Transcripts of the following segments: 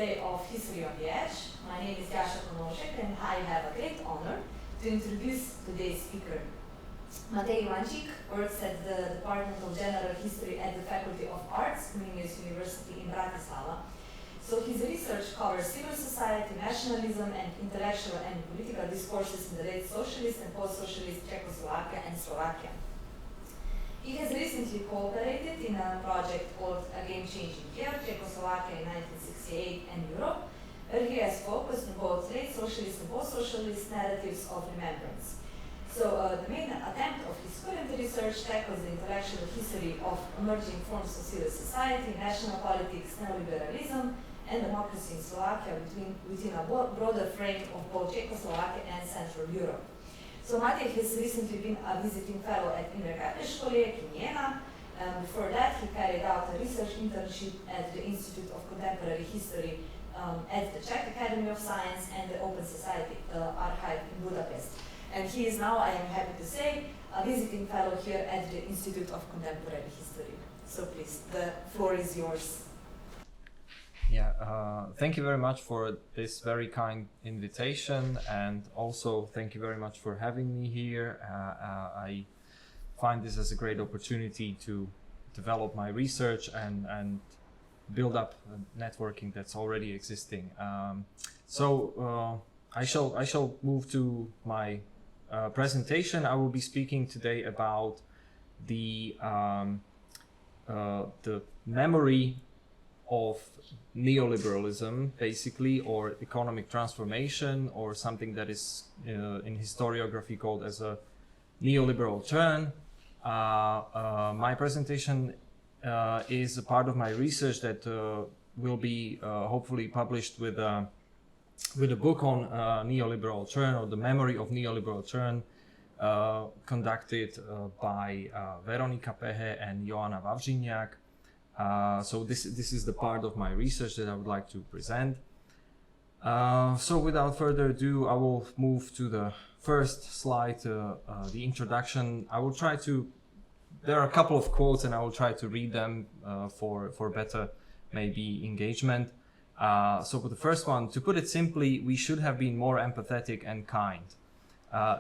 Day of History on the Edge. My name is Tjaša and I have a great honor to introduce today's speaker. Matej Ivančík works at the Department of General History at the Faculty of Arts, Comenius University in Bratislava. So his research covers civil society, nationalism, and intellectual and political discourses in the late socialist and post-socialist Czechoslovakia and Slovakia. He has recently cooperated in a project called A Game-Changing Year, Czechoslovakia in 1968 and Europe, where he has focused on both late socialist and post-socialist narratives of remembrance. So the main attempt of his current research tackles the intellectual history of emerging forms of civil society, national politics, neoliberalism, and democracy in Slovakia within a broader frame of both Czechoslovakia and Central Europe. So Matej has recently been a visiting fellow at Inštitut in Vienna. Before that, he carried out a research internship at the Institute of Contemporary History at the Czech Academy of Science and the Open Society Archive in Budapest. And he is now, I am happy to say, a visiting fellow here at the Institute of Contemporary History. So please, the floor is yours. Yeah, thank you very much for this very kind invitation, and also thank you very much for having me here. I find this as a great opportunity to develop my research and build up a networking that's already existing. I shall move to my presentation. I will be speaking today about the memory of neoliberalism, basically, or economic transformation, or something that is in historiography called as a neoliberal turn. My presentation is a part of my research that will be hopefully published with a book on neoliberal turn, or the memory of neoliberal turn, conducted by Veronika Pehe and Joanna Wawrzyniak. So this is the part of my research that I would like to present. So without further ado, I will move to the first slide, the introduction. I will try to, there are a couple of quotes and I will try to read them for better maybe engagement. So for the first one, to put it simply, we should have been more empathetic and kind.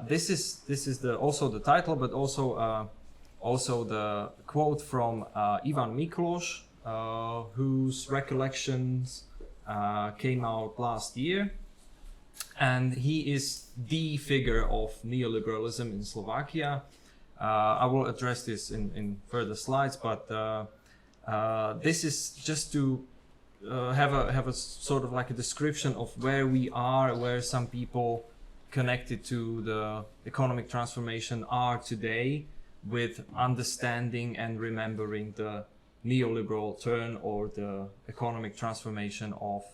This is also the title, but also the quote from Ivan Miklos, whose recollections came out last year. And he is the figure of neoliberalism in Slovakia. I will address this in further slides, but this is just to have a sort of like a description of where we are, where some people connected to the economic transformation are today, with understanding and remembering the neoliberal turn or the economic transformation of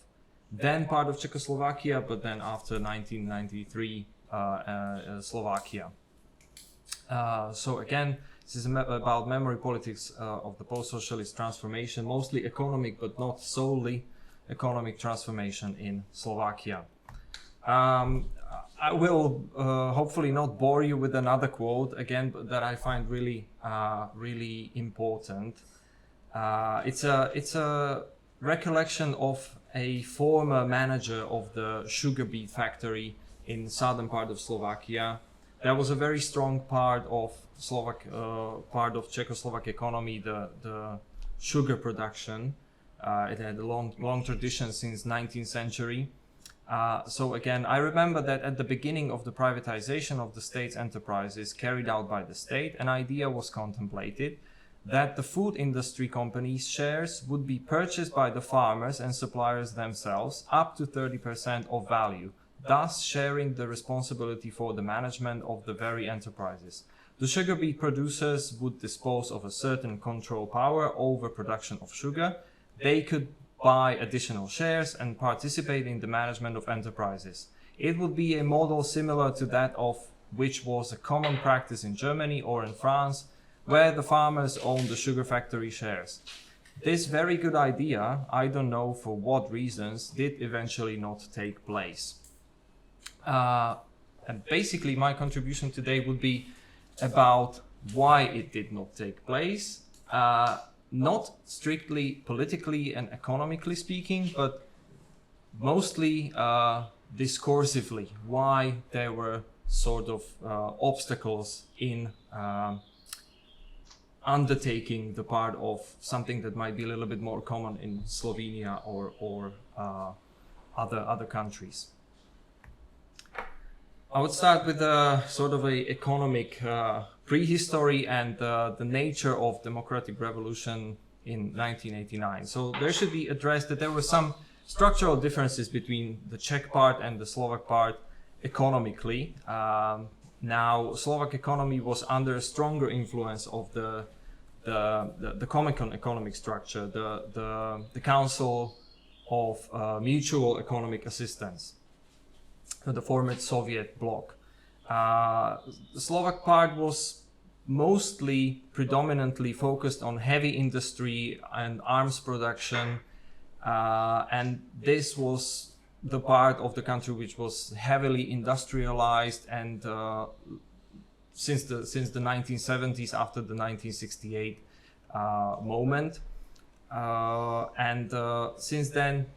then part of Czechoslovakia, but then after 1993 Slovakia. So again, this is about memory politics of the post-socialist transformation, mostly economic but not solely economic transformation in Slovakia. I will hopefully not bore you with another quote again, but that I find really important. It's a recollection of a former manager of the sugar beet factory in southern part of Slovakia. That was a very strong part of Czechoslovak economy, the sugar production. It had a long tradition since 19th century. So again, I remember that at the beginning of the privatization of the state's enterprises carried out by the state, an idea was contemplated that the food industry companies' shares would be purchased by the farmers and suppliers themselves up to 30% of value, thus sharing the responsibility for the management of the very enterprises. The sugar beet producers would dispose of a certain control power over production of sugar. They could buy additional shares and participate in the management of enterprises. It would be a model similar to that of which was a common practice in Germany or in France, where the farmers owned the sugar factory shares. This very good idea, I don't know for what reasons, did eventually not take place. And basically my contribution today would be about why it did not take place. Not strictly politically and economically speaking, but mostly discursively, why there were sort of obstacles in undertaking the part of something that might be a little bit more common in Slovenia or other countries. I would start with a sort of a economic prehistory and the nature of democratic revolution in 1989. So there should be addressed that there were some structural differences between the Czech part and the Slovak part economically. Now, Slovak economy was under a stronger influence of the Comecon economic structure, the Council of Mutual Economic Assistance, the former Soviet bloc. The Slovak part was mostly predominantly focused on heavy industry and arms production, and this was the part of the country which was heavily industrialized, and since the 1970s, after the 1968 moment, and since then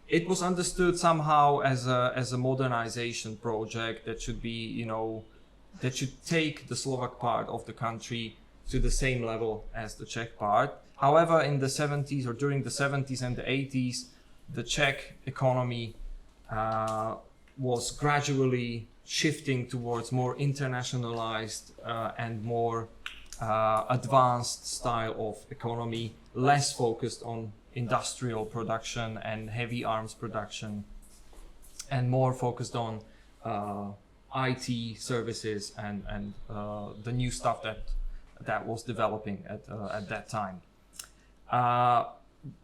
it was understood somehow as a modernization project that should be, that should take the Slovak part of the country to the same level as the Czech part. However, in the 70s or during the 70s and the 80s, the Czech economy was gradually shifting towards more internationalized and more advanced style of economy, less focused on industrial production and heavy arms production, and more focused on IT services and the new stuff that was developing at that time.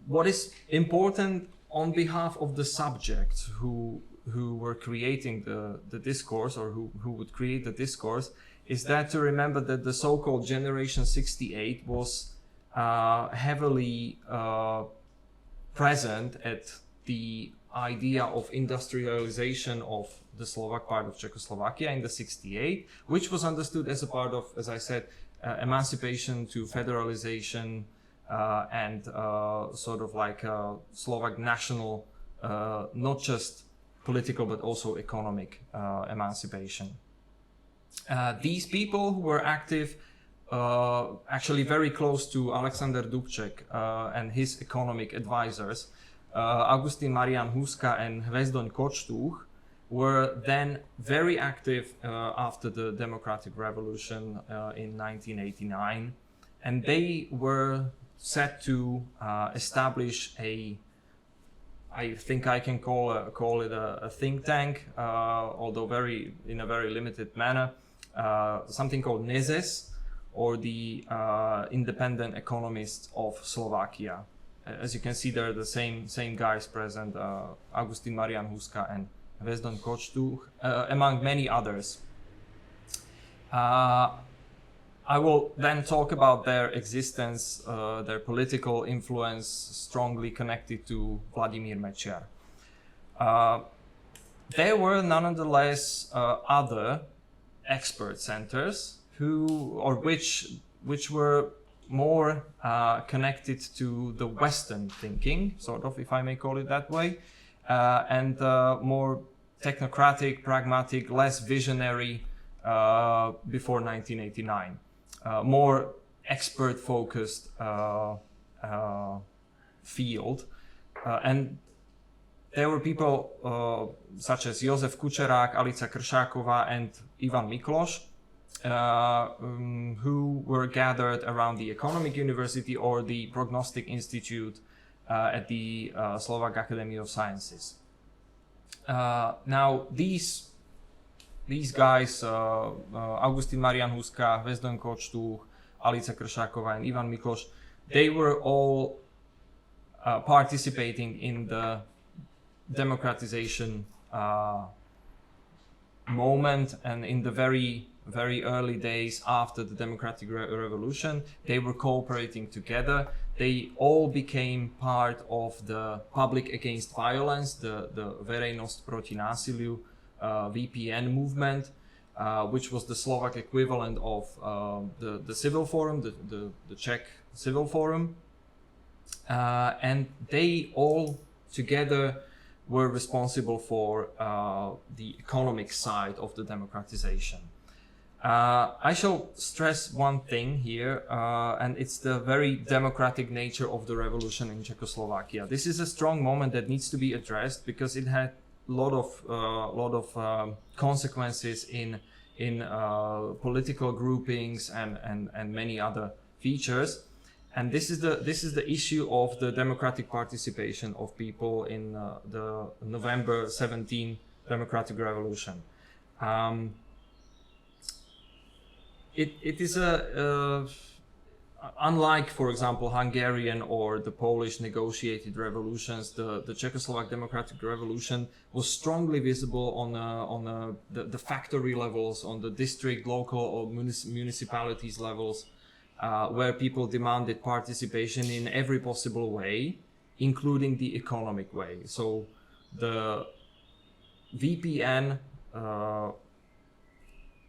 What is important on behalf of the subjects who were creating the discourse, or who would create the discourse, is that to remember that the so-called Generation 68 was heavily present at the idea of industrialization of the Slovak part of Czechoslovakia in the 68, which was understood as a part of, as I said, emancipation to federalization, and sort of like Slovak national, not just political but also economic emancipation. These people who were active, actually very close to Alexander Dubček and his economic advisors, Augustin Marian Huska and Hvezdoň Kočtuch, were then very active after the democratic revolution in 1989, and they were set to establish I think I can call it a think tank, although in a very limited manner, something called NEZES, or the Independent Economists of Slovakia. As you can see, there are the same guys present, Augustin Marian Huska and Hvezdoň Kočtuch, among many others. I will then talk about their existence, their political influence strongly connected to Vladimír Mečiar. There were nonetheless other expert centers which were more connected to the Western thinking, sort of, if I may call it that way, and more technocratic, pragmatic, less visionary before 1989. More expert-focused field, and there were people such as Jozef Kučerák, Alica Kršáková, and Ivan Mikloš, who were gathered around the Economic University or the Prognostic Institute at the Slovak Academy of Sciences. Now these guys, Augustin Marian Huska, Hvezdoň Kočtuch, Alica Kršáková, and Ivan Mikloš, they were all participating in the democratization moment, and in the very early days after the democratic revolution, they were cooperating together. They all became part of the Public Against Violence, the Verejnosť proti násiliu, VPN movement, which was the Slovak equivalent of the Civil Forum, the Czech Civil Forum, and they all together were responsible for the economic side of the democratization. I shall stress one thing here, and it's the very democratic nature of the revolution in Czechoslovakia. This is a strong moment that needs to be addressed because it had a lot of consequences in political groupings and many other features. And this is the issue of the democratic participation of people in the November 17 democratic revolution. It is unlike, for example, Hungarian or the Polish negotiated revolutions. The Czechoslovak democratic revolution was strongly visible on the factory levels, on the district, local, or municipalities levels, where people demanded participation in every possible way, including the economic way. So the VPN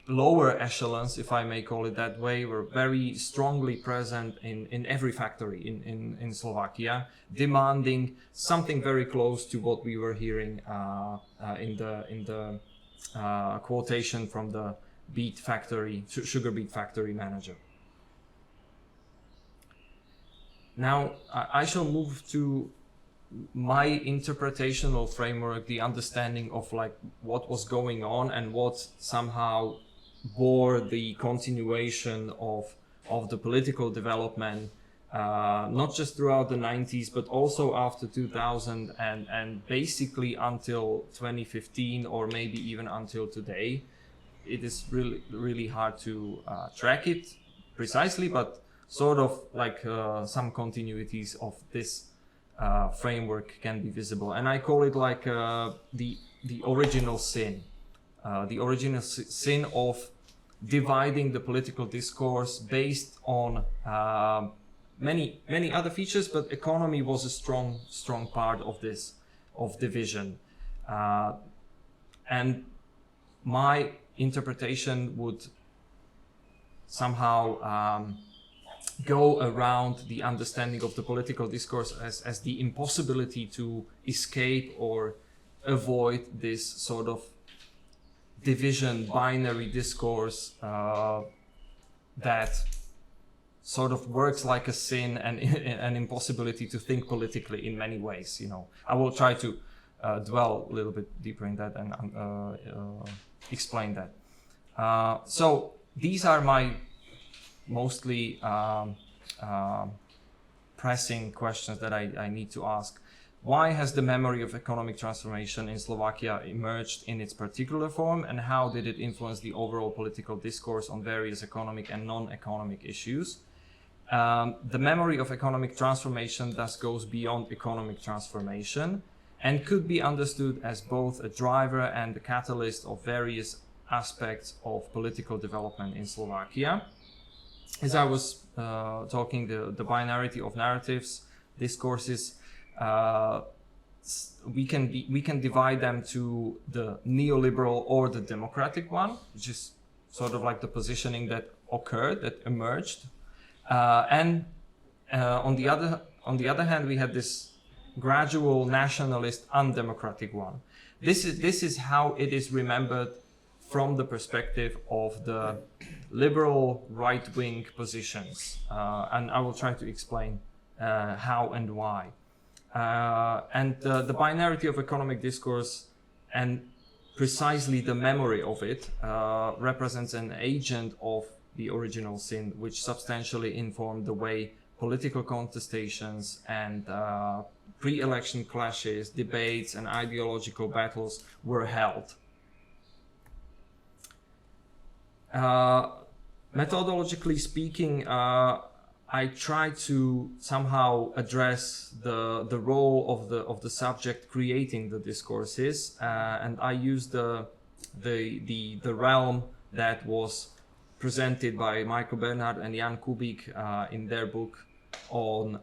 lower echelons, if I may call it that way, were very strongly present in every factory in Slovakia, demanding something very close to what we were hearing in the quotation from the sugar beet factory manager. Now I shall move to my interpretational framework, the understanding of like what was going on and what somehow bore the continuation of the political development, not just throughout the 90s, but also after 2000 and basically until 2015 or maybe even until today. It is really hard to track it precisely, but sort of like some continuities of this framework can be visible. And I call it like the original sin. The original sin of dividing the political discourse based on many other features, but economy was a strong part of this division. And my interpretation would somehow go around the understanding of the political discourse as the impossibility to escape or avoid this sort of division, binary discourse that sort of works like a sin and an impossibility to think politically in many ways. You know, I will try to dwell a little bit deeper in that and explain that. So these are my mostly pressing questions that I need to ask. Why has the memory of economic transformation in Slovakia emerged in its particular form, and how did it influence the overall political discourse on various economic and non-economic issues? The memory of economic transformation thus goes beyond economic transformation and could be understood as both a driver and a catalyst of various aspects of political development in Slovakia. As I was talking, the binarity of narratives, discourses, we can divide them to the neoliberal or the democratic one, which is sort of like the positioning that occurred, that emerged, and on the other hand, we had this gradual nationalist, undemocratic one. This is how it is remembered from the perspective of the liberal right-wing positions, and I will try to explain how and why. And the binarity of economic discourse and precisely the memory of it represents an agent of the original sin, which substantially informed the way political contestations and pre-election clashes, debates and ideological battles were held. Methodologically speaking, I try to somehow address the role of the subject creating the discourses, and I use the realm that was presented by Michael Bernhard and Jan Kubik in their book on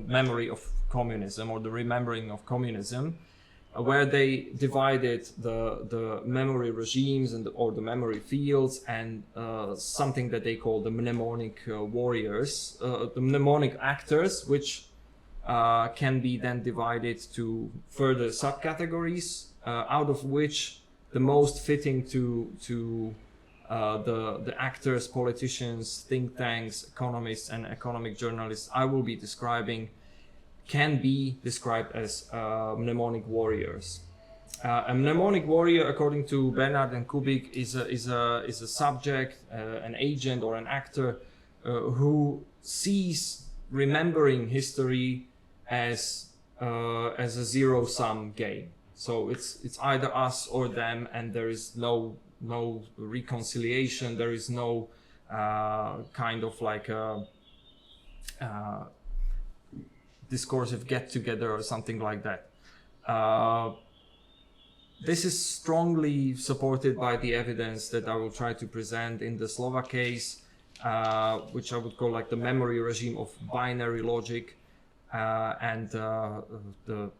memory of communism, or the remembering of communism, where they divided the memory regimes or the memory fields and something that they call the mnemonic warriors, the mnemonic actors, which can be then divided to further subcategories, out of which the most fitting to the actors, politicians, think tanks, economists, and economic journalists I will be describing can be described as mnemonic warriors. A mnemonic warrior, according to Bernard and Kubik, is a subject, an agent or an actor who sees remembering history as a zero-sum game. So it's either us or them, and there is no reconciliation. There is no kind of like a discursive get-together or something like that. This is strongly supported by the evidence that I will try to present in the Slovak case, which I would call like the memory regime of binary logic, and the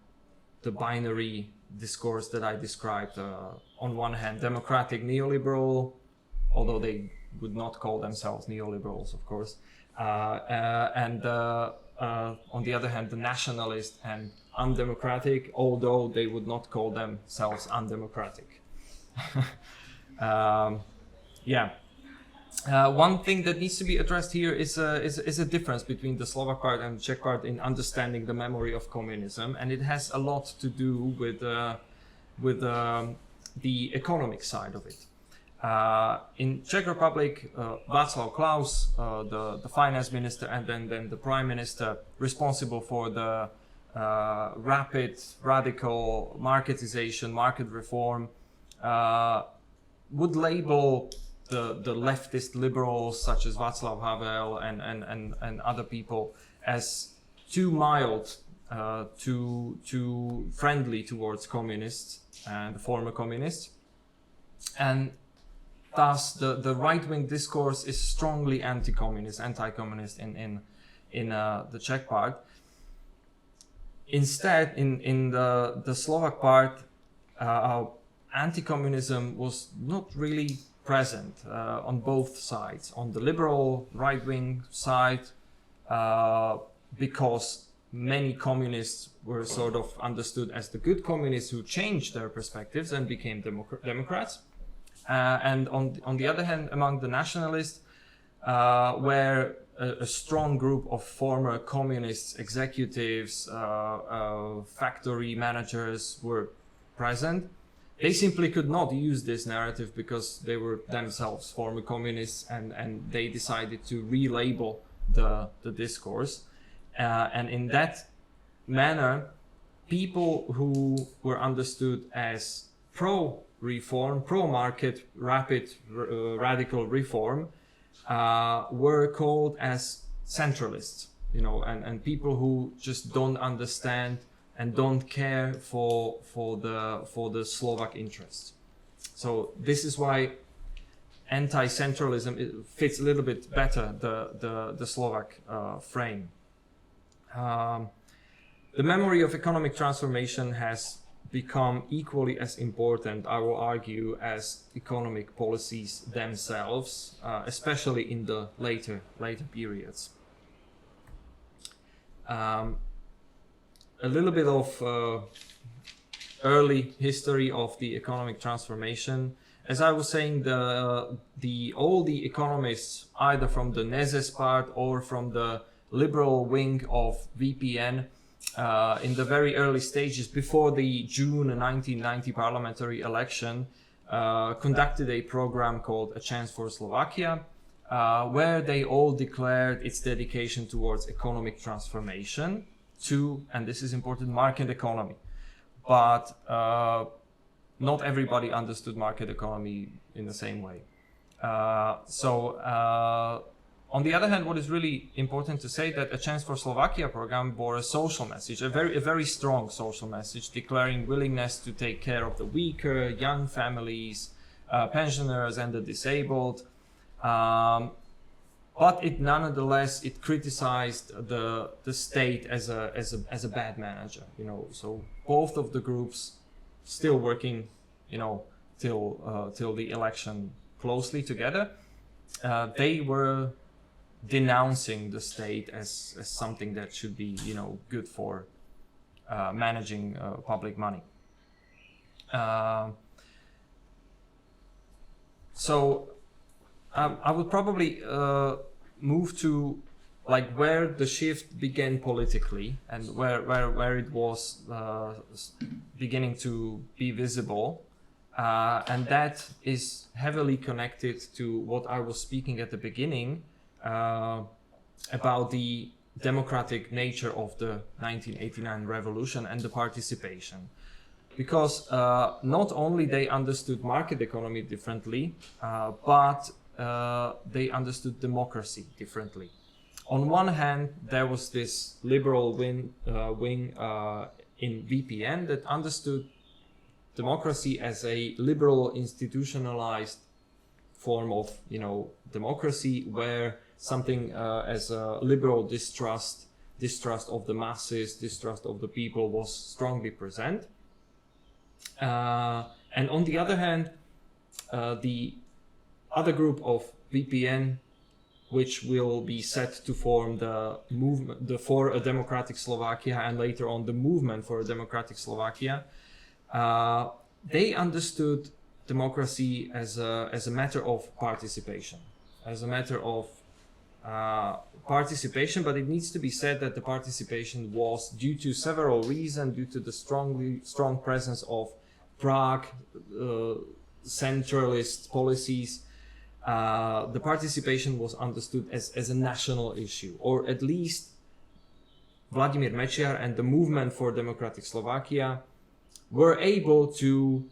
binary discourse that I described. On one hand, democratic neoliberal, although they would not call themselves neoliberals, of course, and on the other hand, the nationalist and undemocratic, although they would not call themselves undemocratic. One thing that needs to be addressed here is a difference between the Slovak part and Czech part in understanding the memory of communism, and it has a lot to do with the economic side of it. In Czech Republic, Václav Klaus, the finance minister, and then the prime minister responsible for the rapid, radical marketization, market reform, would label the leftist liberals such as Václav Havel and other people as too mild, too friendly towards communists and the former communists, and thus the right-wing discourse is strongly anti-communist in the Czech part. Instead, in the Slovak part, anti-communism was not really present on both sides. On the liberal right-wing side, because many communists were sort of understood as the good communists who changed their perspectives and became Democrats. And on the other hand, among the nationalists, where a strong group of former communist executives, factory managers were present, they simply could not use this narrative because they were themselves former communists, and they decided to relabel the discourse. And in that manner, people who were understood as pro-reform, pro-market, rapid, radical reform, were called as centralists, and people who just don't understand and don't care for the Slovak interests. So this is why anti-centralism fits a little bit better the Slovak frame. The memory of economic transformation has become equally as important, I will argue, as economic policies themselves, especially in the later periods. A little bit of early history of the economic transformation. As I was saying, all the economists, either from the Nezes part or from the liberal wing of VPN, in the very early stages before the June 1990 parliamentary election, conducted a program called A Chance for Slovakia, where they all declared its dedication towards economic transformation to, and this is important, market economy. But not everybody understood market economy in the same way. On the other hand, what is really important to say that A Chance for Slovakia program bore a social message, a very strong social message, declaring willingness to take care of the weaker, young families, pensioners, and the disabled. But it nonetheless criticized the state as a bad manager. So both of the groups still working, till the election closely together. They were denouncing the state as something that should be, good for managing public money. So I would probably move to like where the shift began politically and where it was beginning to be visible, and that is heavily connected to what I was speaking at the beginning about the democratic nature of the 1989 revolution and the participation. Because not only they understood market economy differently, but they understood democracy differently. On one hand, there was this liberal wing in VPN that understood democracy as a liberal institutionalized form of, democracy, where something as a liberal distrust of the masses, distrust of the people was strongly present. And on the other hand, the other group of VPN, which will be set to form the movement for a democratic Slovakia and later on the movement for a democratic Slovakia, they understood democracy as a matter of participation, but it needs to be said that the participation was due to several reasons, due to the strong presence of Prague, centralist policies. The participation was understood as a national issue, or at least Vladimír Mečiar and the movement for democratic Slovakia were able to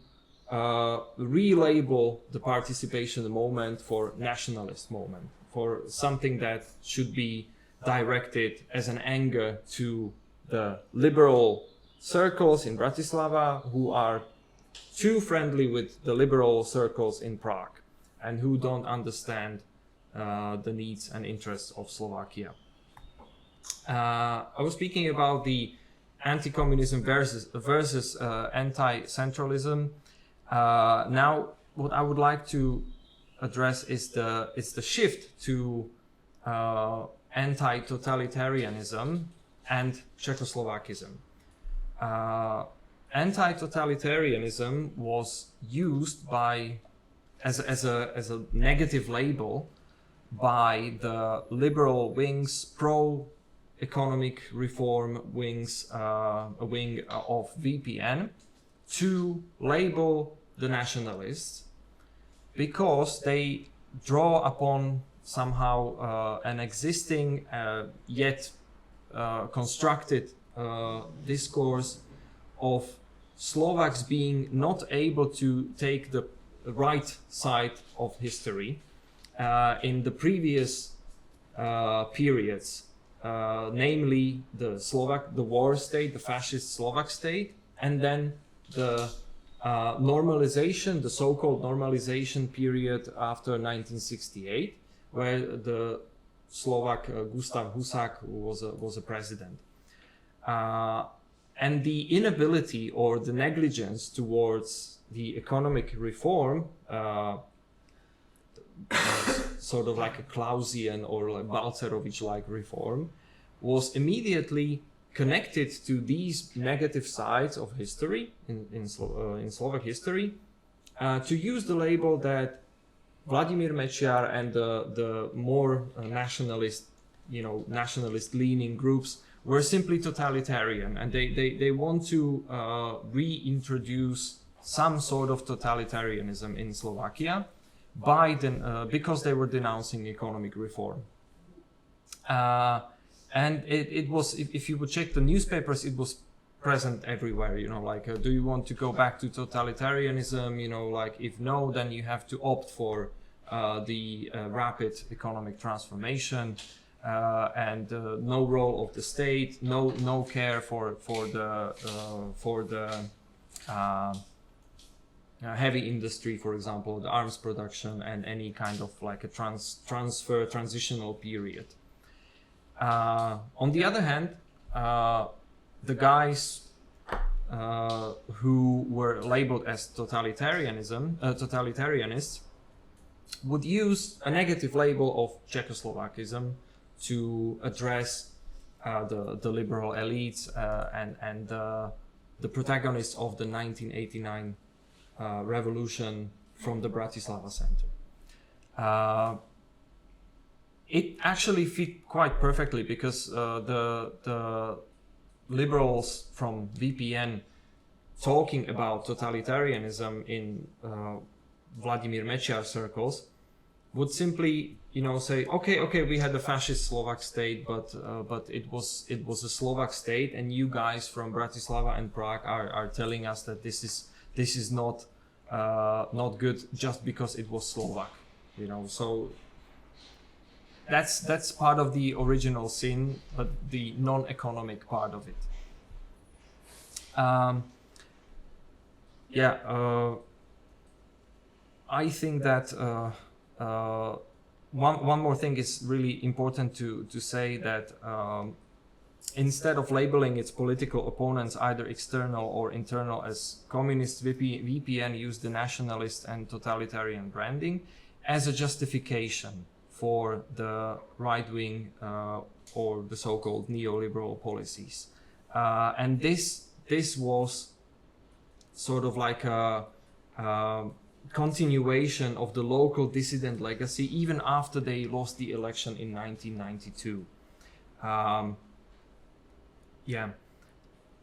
relabel the participation moment for nationalist moment, for something that should be directed as an anger to the liberal circles in Bratislava, who are too friendly with the liberal circles in Prague and who don't understand the needs and interests of Slovakia. I was speaking about the anti-communism versus anti-centralism. Now, what I would like to address is the shift to anti-totalitarianism and Czechoslovakism. Anti-totalitarianism was used as a negative label by the liberal wings, pro-economic reform wings, a wing of VPN, to label the nationalists, because they draw upon somehow an existing yet constructed discourse of Slovaks being not able to take the right side of history in the previous periods, namely the war state, the fascist Slovak state, and then the normalization, the so-called normalization period after 1968, where the Slovak Gustav Husák was a president. And the inability or the negligence towards the economic reform, sort of like a Clausian or like Balcerovich-like reform, was immediately connected to these negative sides of history in Slovak history, to use the label that Vladimír Mečiar and the more nationalist-leaning groups were simply totalitarian, and they want to reintroduce some sort of totalitarianism in Slovakia because they were denouncing economic reform. And it was, if you would check the newspapers, it was present everywhere, do you want to go back to totalitarianism? If no, then you have to opt for the rapid economic transformation, and no role of the state, no care for the heavy industry, for example, the arms production, and any kind of like a transitional period. On the other hand, the guys who were labeled as totalitarianists would use a negative label of Czechoslovakism to address the liberal elites and the protagonists of the 1989 revolution from the Bratislava center. It actually fit quite perfectly because the liberals from VPN talking about totalitarianism in Vladimir Mečiar circles would simply, say, okay, we had a fascist Slovak state, but it was a Slovak state, and you guys from Bratislava and Prague are telling us that this is not good just because it was Slovak, So that's part of the original sin, but the non-economic part of it. I think that one more thing is really important to say, that instead of labeling its political opponents either external or internal as communist, VPN used the nationalist and totalitarian branding as a justification for the right-wing or the so-called neoliberal policies. And this was sort of like a continuation of the local dissident legacy even after they lost the election in 1992. Now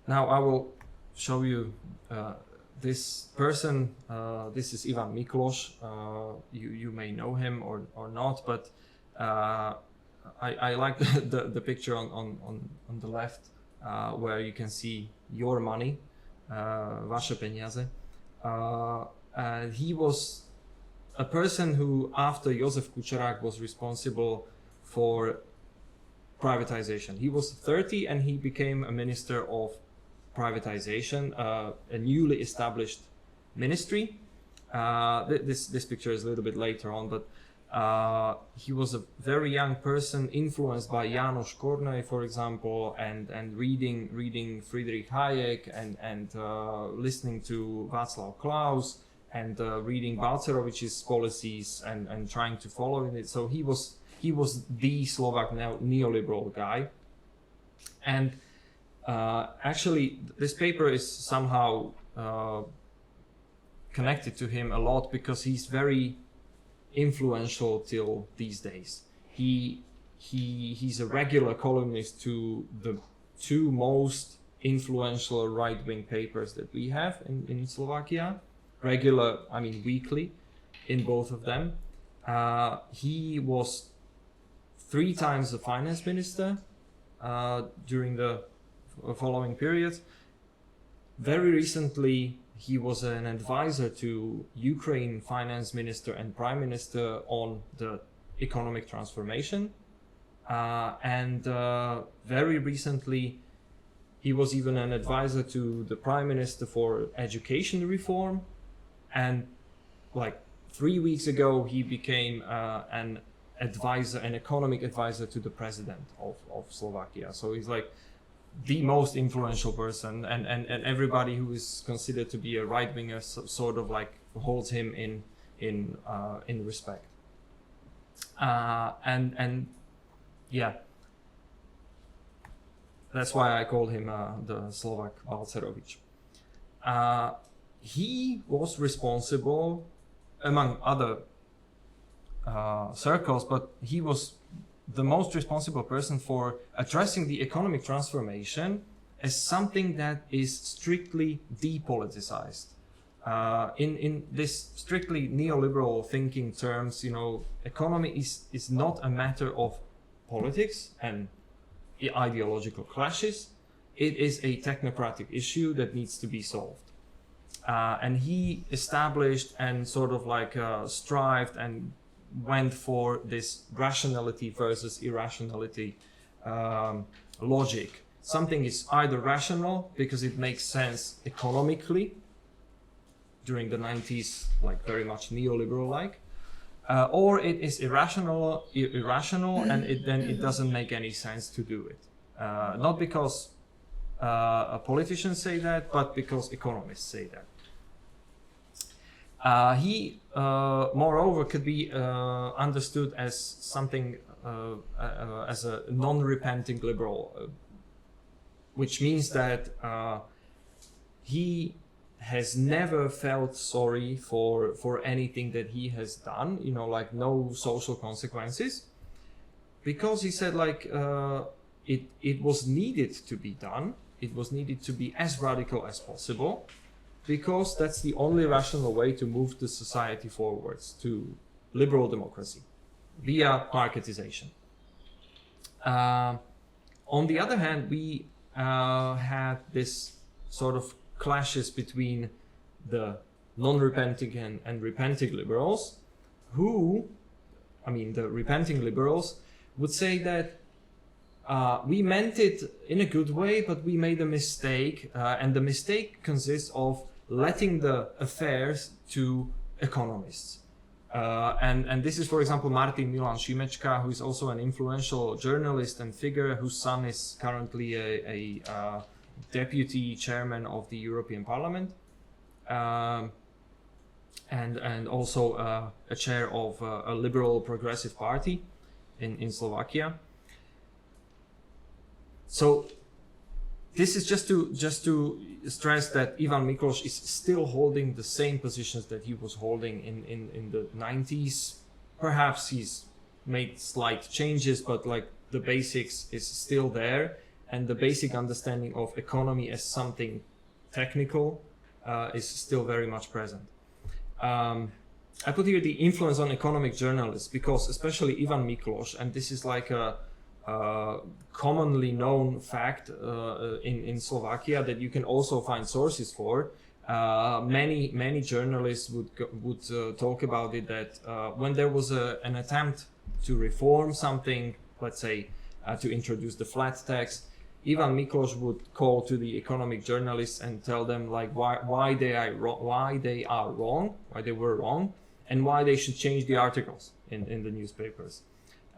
I will show you this person. This is Ivan Mikloš. You may know him or not, but I like the picture on the left where you can see your money, vaše peniaze. He was a person who, after Jozef Kučerák, was responsible for privatization. He was 30 and he became a minister of privatization, a newly established ministry. This picture is a little bit later on, but he was a very young person, influenced by János Kornai, for example, and reading Friedrich Hayek and listening to Václav Klaus and reading Balcerovič's policies and trying to follow in it. So he was the Slovak neoliberal guy. And actually, this paper is somehow connected to him a lot because he's very influential till these days. He's a regular columnist to the two most influential right-wing papers that we have in Slovakia. Regular, I mean weekly, in both of them. He was 3 times the finance minister during the following period. Very recently, he was an advisor to Ukraine finance minister and prime minister on the economic transformation. And very recently, he was even an advisor to the prime minister for education reform. And like 3 weeks ago, he became an economic advisor to the president of Slovakia. So he's like the most influential person, and everybody who is considered to be a right winger sort of like holds him in respect. And that's why I called him the Slovak Balcerovič. He was responsible, among other circles, but he was the most responsible person for addressing the economic transformation as something that is strictly depoliticized. In this strictly neoliberal thinking terms, economy is not a matter of politics and ideological clashes. It is a technocratic issue that needs to be solved. And he established and sort of like strived and went for this rationality versus irrationality logic. Something is either rational because it makes sense economically during the 90s, like very much neoliberal-like, or it is irrational, and it doesn't make any sense to do it. Not because politicians say that, but because economists say that. He, moreover, could be understood as something as a non-repenting liberal, which means that he has never felt sorry for anything that he has done, you know, like no social consequences, because he said like it was needed to be done. It was needed to be as radical as possible, because that's the only rational way to move the society forwards to liberal democracy via marketization. On the other hand, we had this sort of clashes between the non-repenting and repenting liberals, who, I mean, the repenting liberals would say that we meant it in a good way, but we made a mistake, and the mistake consists of letting the affairs to economists. And this is, for example, Martin Milan Šimečka, who is also an influential journalist and figure, whose son is currently a deputy chairman of the European Parliament, and also a chair of a liberal progressive party in Slovakia. So this is just to stress that Ivan Miklos is still holding the same positions that he was holding in the 90s. Perhaps he's made slight changes, but like the basics is still there, and the basic understanding of economy as something technical is still very much present. I put here the influence on economic journalists because especially Ivan Miklos, and this is like a commonly known fact in Slovakia that you can also find sources for. Many journalists would talk about it, that when there was an attempt to reform something, let's say to introduce the flat tax, Ivan Miklos would call to the economic journalists and tell them like why they were wrong, and why they should change the articles in the newspapers.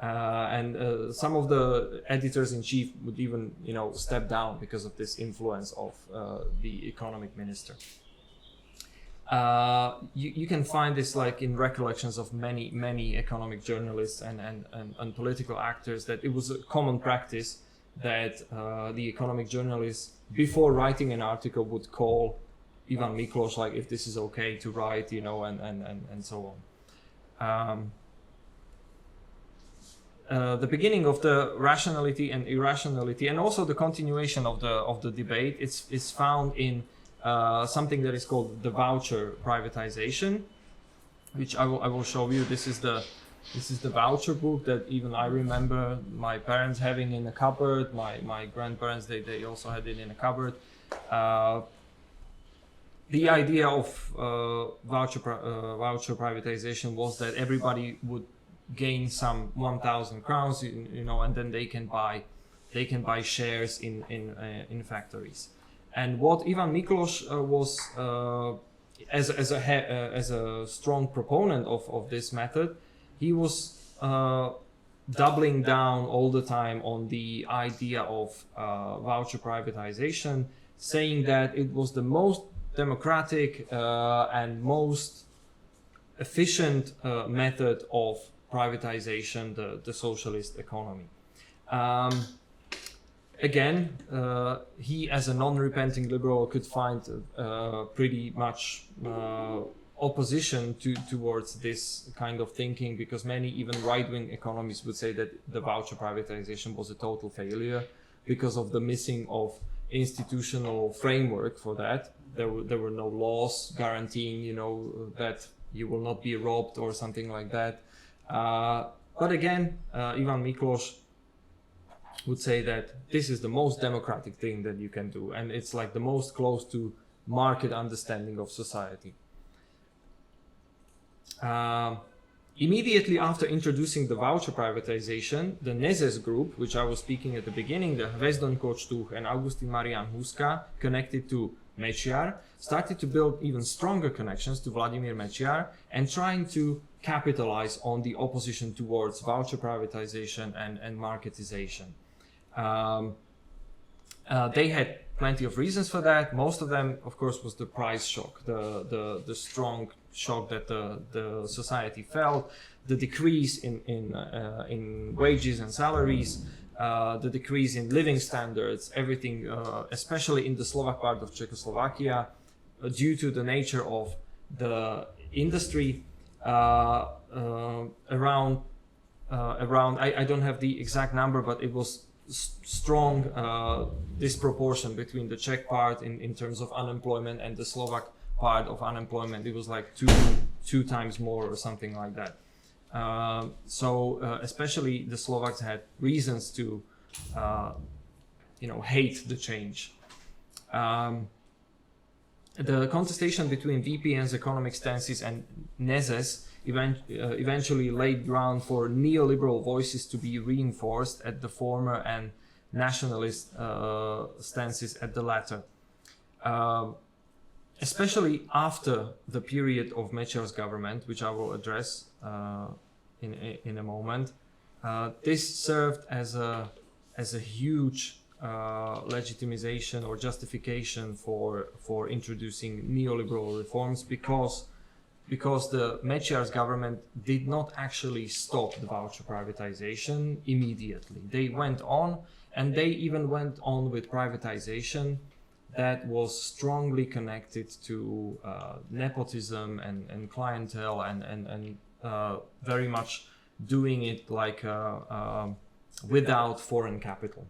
And some of the editors-in-chief would even, you know, step down because of this influence of the economic minister. You can find this like in recollections of many economic journalists and political actors, that it was a common practice that the economic journalists, before writing an article, would call Ivan Miklos like if this is okay to write, you know, and so on. The beginning of the rationality and irrationality, and also the continuation of the debate, is found in something that is called the voucher privatization, which I will show you. This is the voucher book that even I remember my parents having in a cupboard. My grandparents, they also had it in a cupboard. The idea of voucher privatization was that everybody would gain some 1,000 crowns, you know, and then they can buy shares in factories. And what Ivan Miklos was as a strong proponent of this method, he was doubling down all the time on the idea of voucher privatization, saying that it was the most democratic and most efficient method of privatization, the socialist economy. Again, he as a non-repenting liberal could find pretty much opposition towards this kind of thinking, because many even right-wing economists would say that the voucher privatization was a total failure because of the missing of institutional framework for that. There were no laws guaranteeing, you know, that you will not be robbed or something like that. But again, Ivan Miklos would say that this is the most democratic thing that you can do, and it's like the most close to market understanding of society. Immediately after introducing the voucher privatization, the Nezes group, which I was speaking at the beginning, the Hvezdon Kočtuch and Augustin Marian Huska, connected to Mečiar, started to build even stronger connections to Vladimir Mečiar and trying to capitalize on the opposition towards voucher privatization and marketization. They had plenty of reasons for that. Most of them, of course, was the price shock, the strong shock that the society felt, the decrease in wages and salaries, the decrease in living standards, everything, especially in the Slovak part of Czechoslovakia, due to the nature of the industry around I don't have the exact number, but it was strong disproportion between the Czech part in terms of unemployment and the Slovak part of unemployment. It was like two times more or something like that. So especially the Slovaks had reasons to hate the change. The contestation between VPN's economic stances and NEZE's eventually laid ground for neoliberal voices to be reinforced at the former and nationalist stances at the latter. Especially after the period of Mečiar's government, which I will address in a moment, this served as a huge legitimization or justification for introducing neoliberal reforms, because the Mečiar's government did not actually stop the voucher privatization immediately. They went on, and they even went on with privatization that was strongly connected to nepotism and clientele and very much doing it like without foreign capital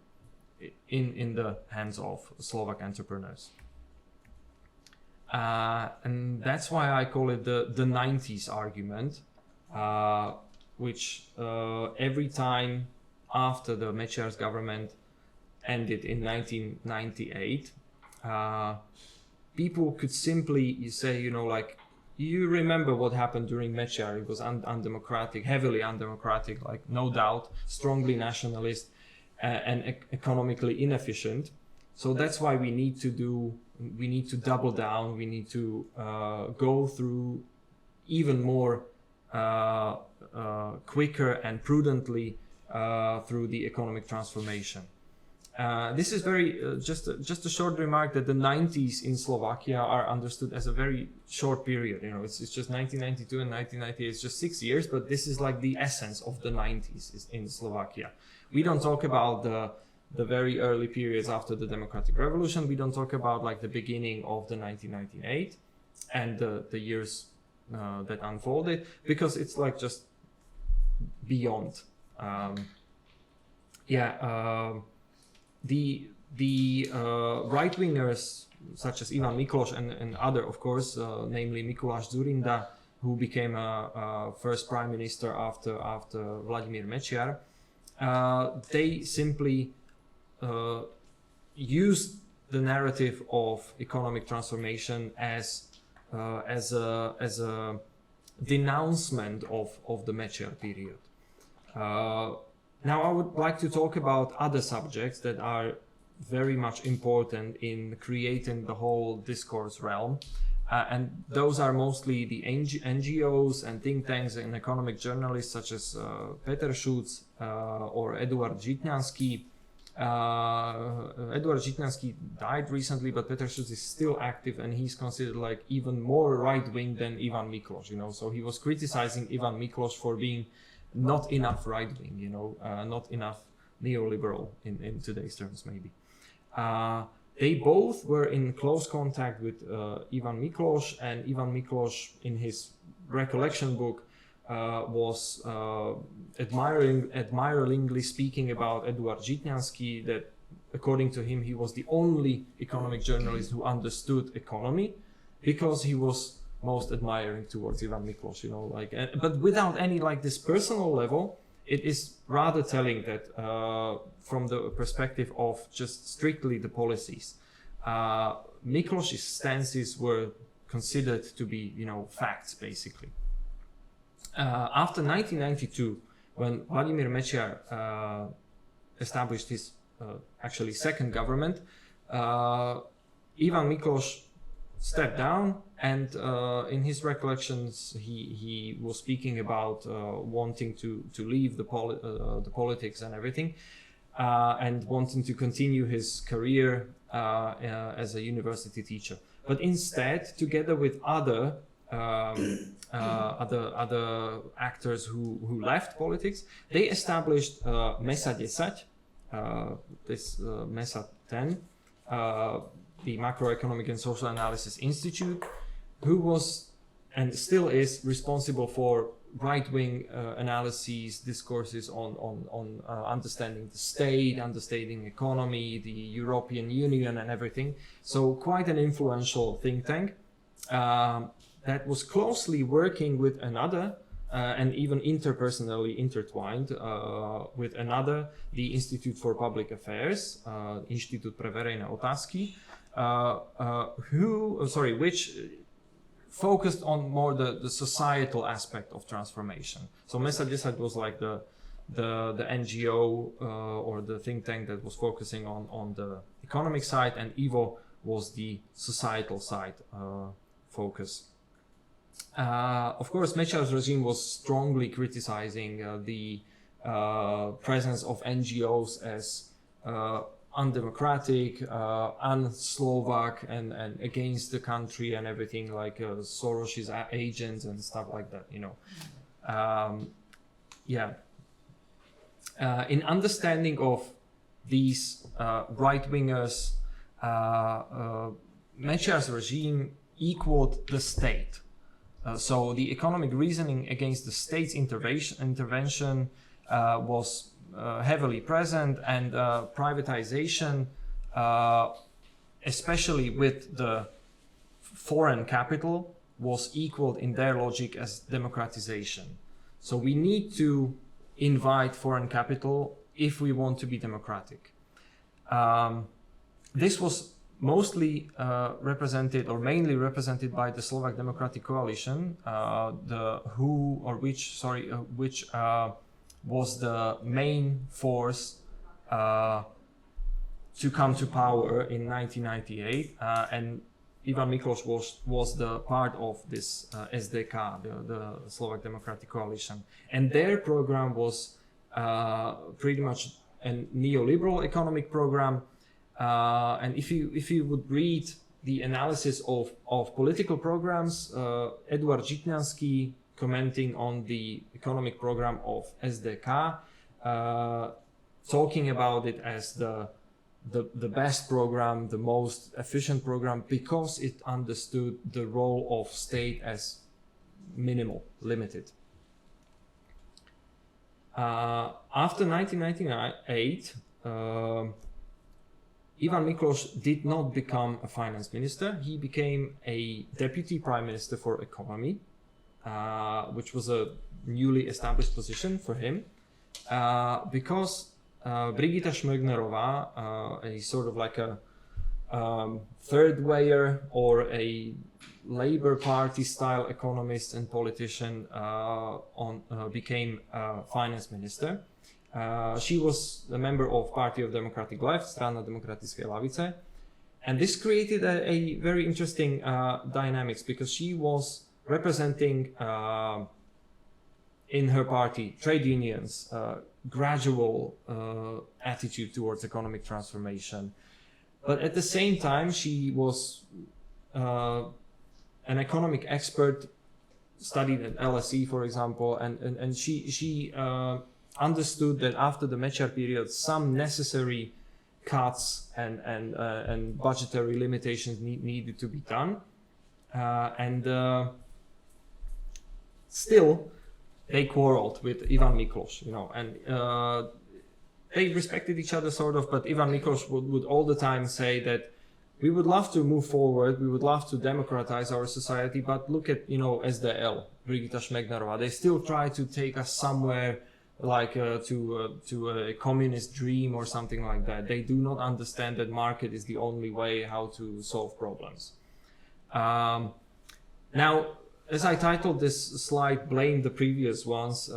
in the hands of Slovak entrepreneurs. And that's why I call it the 90s argument, which every time after the Mečiar's government ended in 1998, people could simply say, you remember what happened during Mečiar. It was undemocratic, heavily undemocratic, like no doubt, strongly nationalist and economically inefficient. So that's why we need to double down. We need to go through even more quicker and prudently through the economic transformation. This is very just a short remark that the 90s in Slovakia are understood as a very short period. It's just 1992 and 1998. It's just 6 years, but this is like the essence of the 90s in Slovakia. We don't talk about the very early periods after the democratic revolution. We don't talk about like the beginning of the 1998 and the years that unfolded, because it's like just beyond. The right-wingers such as Ivan Mikloš and other, of course, namely Mikuláš Dzurinda, who became first prime minister after Vladimír Mečiar, they simply used the narrative of economic transformation as a denouncement of the Mečiar period. Now I would like to talk about other subjects that are very much important in creating the whole discourse realm. And those are mostly the NGOs and think tanks and economic journalists such as Peter Šúc or Eduard Žitňanský. Eduard Žitňanský died recently, but Peter Šúc is still active, and he's considered like even more right-wing than Ivan Mikloš. So he was criticizing Ivan Mikloš for being not enough right-wing, not enough neoliberal in today's terms, maybe. They both were in close contact with Ivan Mikloš, and Ivan Mikloš, in his recollection book, was admiringly speaking about Eduard Žitňanský, that according to him, he was the only economic journalist who understood economy, because he was most admiring towards Ivan Mikloš, but without any this personal level. It is rather telling that from the perspective of just strictly the policies, Mikloš's stances were considered to be, facts basically. After 1992, when Vladimír Mečiar established his actually second government, Ivan Mikloš stepped down, and in his recollections he was speaking about wanting to leave the politics and everything, and wanting to continue his career as a university teacher. But instead, together with other actors who left politics, they established MESA 10, this MESA 10, the Macroeconomic and Social Analysis Institute, who was and still is responsible for right-wing analyses, discourses on understanding the state, understanding economy, the European Union and everything. So quite an influential think tank that was closely working with another and even interpersonally intertwined with another, the Institute for Public Affairs, Inštitut pre verejné otázky, which focused on more the societal aspect of transformation. So MESA 10 was like the NGO or the think tank that was focusing on the economic side, and IVO was the societal side focus. Of course, Mečiar's regime was strongly criticizing the presence of NGOs as undemocratic, un-Slovak, and against the country and everything, like Soros's agents and stuff like that, you know. In understanding of these right-wingers, Mečiar's regime equaled the state. So the economic reasoning against the state's intervention was heavily present, and privatization, especially with the foreign capital, was equaled in their logic as democratization. So we need to invite foreign capital if we want to be democratic. This was mostly represented, or mainly represented, by the Slovak Democratic Coalition, which was the main force to come to power in 1998, and Ivan Mikloš was the part of this SDK, the Slovak Democratic Coalition, and their program was pretty much a neoliberal economic program. And if you would read the analysis of political programs, Eduard Žitňanský, commenting on the economic program of SDK, talking about it as the best program, the most efficient program, because it understood the role of state as minimal, limited. After 1998, Ivan Mikloš did not become a finance minister. He became a deputy prime minister for economy, which was a newly established position for him, because Brigita Šmögnerová, a sort of like a third wayer or a Labour Party style economist and politician, became finance minister. She was a member of Party of Democratic Left, Strana Demokratické lavice, and this created a very interesting dynamics, because she was representing in her party trade unions, gradual attitude towards economic transformation, but at the same time she was an economic expert, studied at LSE, for example, and she understood that after the Mečiar period, some necessary cuts and budgetary limitations needed to be done, and still they quarreled with Ivan Mikloš, you know, and they respected each other sort of, but Ivan Mikloš would all the time say that we would love to move forward, we would love to democratize our society, but look at, you know, SDL, Brigita Šmögnerová, they still try to take us somewhere like to a communist dream or something like that. They do not understand that market is the only way how to solve problems. Now, as I titled this slide, blame the previous ones,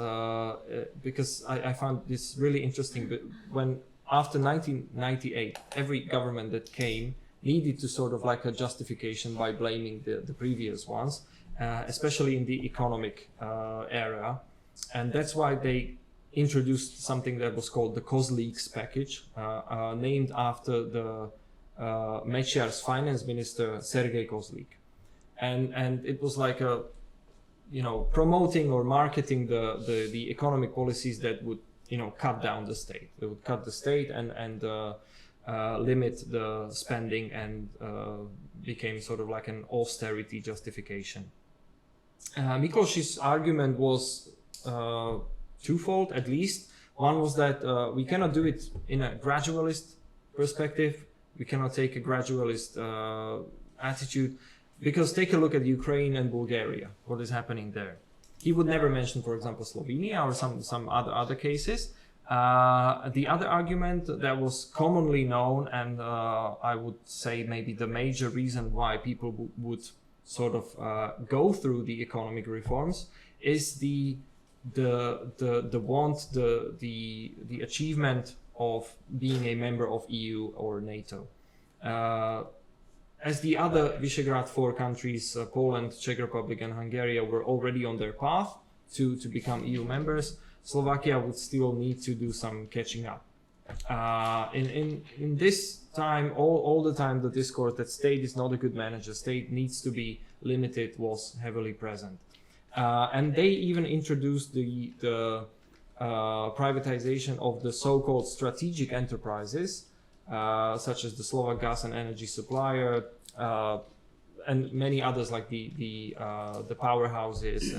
because I found this really interesting. But when after 1998, every government that came needed to sort of like a justification by blaming the previous ones, especially in the economic area. And that's why they introduced something that was called the Kozlík's package, named after the Mečiar's finance minister Sergej Kozlik, and it was like a, promoting or marketing the economic policies that would, cut down the state. They would cut the state and limit the spending, and became sort of like an austerity justification. Miklóš's argument was twofold, at least. One was that we cannot do it in a gradualist perspective. We cannot take a gradualist attitude, because take a look at Ukraine and Bulgaria, what is happening there. He would never mention, for example, Slovenia or some other cases. The other argument that was commonly known, and I would say maybe the major reason why people would sort of go through the economic reforms, is the achievement of being a member of EU or NATO. As the other Visegrad 4 countries, Poland, Czech Republic and Hungary, were already on their path to become EU members, Slovakia would still need to do some catching up. In this time, all the time, the discourse that state is not a good manager, state needs to be limited, was heavily present. And they even introduced the privatization of the so-called strategic enterprises, such as the Slovak gas and energy supplier, and many others, like the powerhouses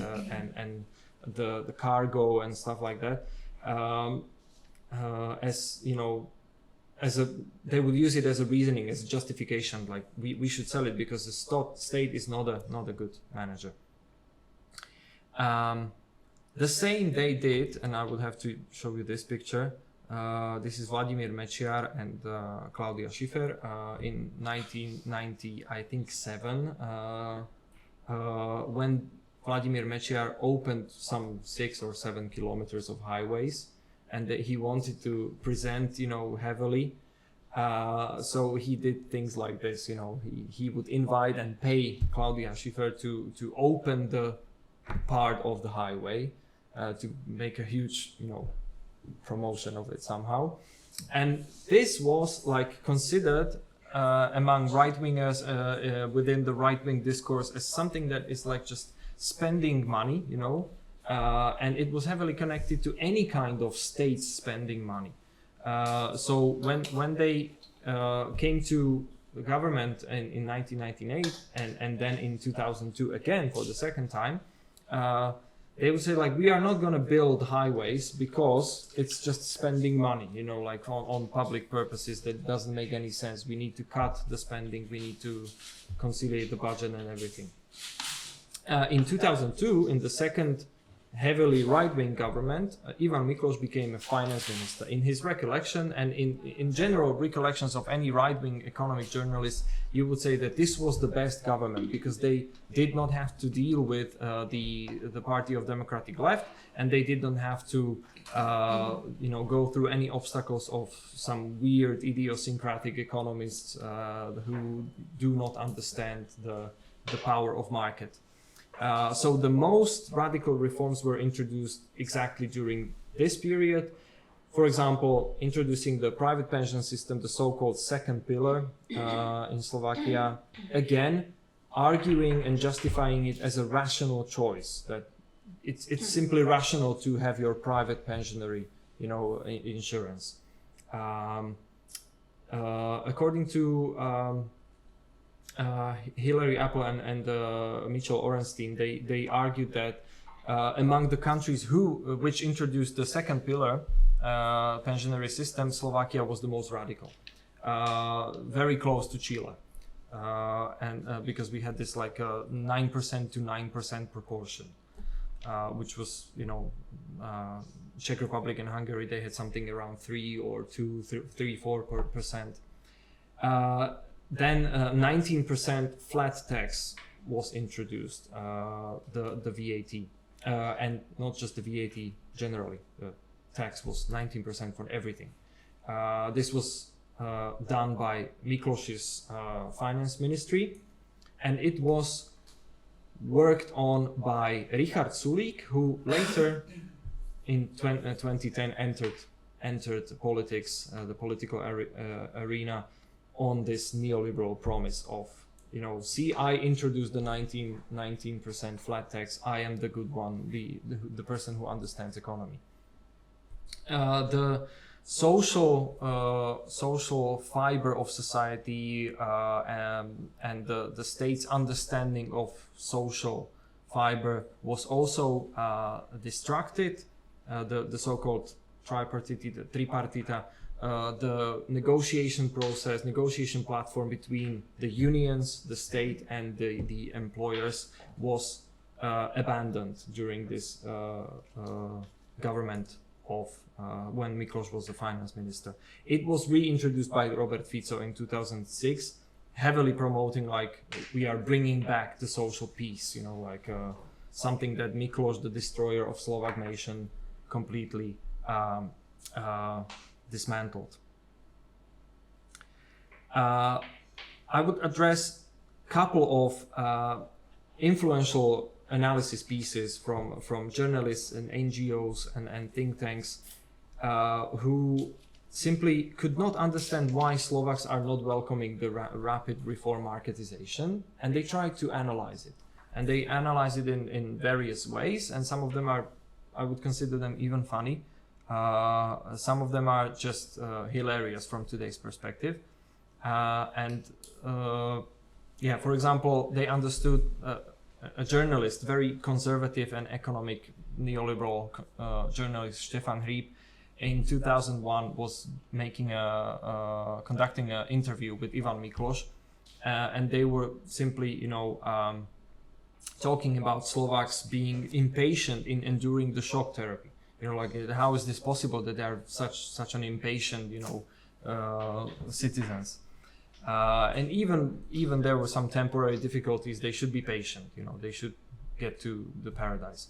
and the cargo and stuff like that. They would use it as a reasoning, as a justification, like we should sell it because the state is not a good manager. The same they did, and I will have to show you this picture. This is Vladimír Mečiar and Claudia Schiffer in 1990, I think 7, when Vladimír Mečiar opened some 6 or 7 kilometers of highways, and that he wanted to present, heavily. So he did things like this, he would invite and pay Claudia Schiffer to open the part of the highway, to make a huge, promotion of it somehow. And this was like considered among right-wingers within the right-wing discourse as something that is like just spending money, and it was heavily connected to any kind of state spending money. So when they came to the government in 1998 and then in 2002 again for the second time, they would say, like, we are not going to build highways because it's just spending money, like on public purposes that doesn't make any sense. We need to cut the spending, we need to conciliate the budget and everything. In 2002, in the second heavily right-wing government, Ivan Miklos became a finance minister. In his recollection, and in general recollections of any right-wing economic journalist, you would say that this was the best government because they did not have to deal with the Party of Democratic Left, and they did not have to go through any obstacles of some weird idiosyncratic economists who do not understand the power of market. So the most radical reforms were introduced exactly during this period. For example, introducing the private pension system, the so-called second pillar in Slovakia, again arguing and justifying it as a rational choice, that it's simply rational to have your private pensionary, insurance. According to Hilary Apple and Mitchell Orenstein, they argued that among the countries which introduced the second pillar pensionary system, Slovakia was the most radical, very close to Chile, and because we had this like 9% to 9% proportion, which was Czech Republic and Hungary, they had something around 4%. Then 19% flat tax was introduced, the VAT, and not just the VAT generally. The tax was 19% for everything. This was done by Miklóš's finance ministry, and it was worked on by Richard Sulík, who later in 2010 entered politics, the political arena, on this neoliberal promise of, you know, see, I introduced the 19% flat tax. I am the good one, the person who understands economy. The social fiber of society and the state's understanding of social fiber was also distracted. The so-called tripartita, the negotiation process, negotiation platform between the unions, the state, and the employers was abandoned during this government of when Miklos was the finance minister. It was reintroduced by Robert Fico in 2006, heavily promoting like we are bringing back the social peace, you know, like something that Miklos, the destroyer of Slovak nation, completely dismantled. I would address a couple of influential analysis pieces from journalists and NGOs and think tanks who simply could not understand why Slovaks are not welcoming the rapid reform marketization, and they tried to analyze it. And they analyze it in various ways, and some of them are, I would consider them even funny. Some of them are just hilarious from today's perspective. For example, they understood a journalist, very conservative and economic neoliberal journalist, Stefan Hríb, in 2001 was conducting an interview with Ivan Miklos, and they were simply, you know, talking about Slovaks being impatient in enduring the shock therapy. You know, like, how is this possible that they are such an impatient, you know, citizens? And even there were some temporary difficulties. They should be patient. You know, they should get to the paradise.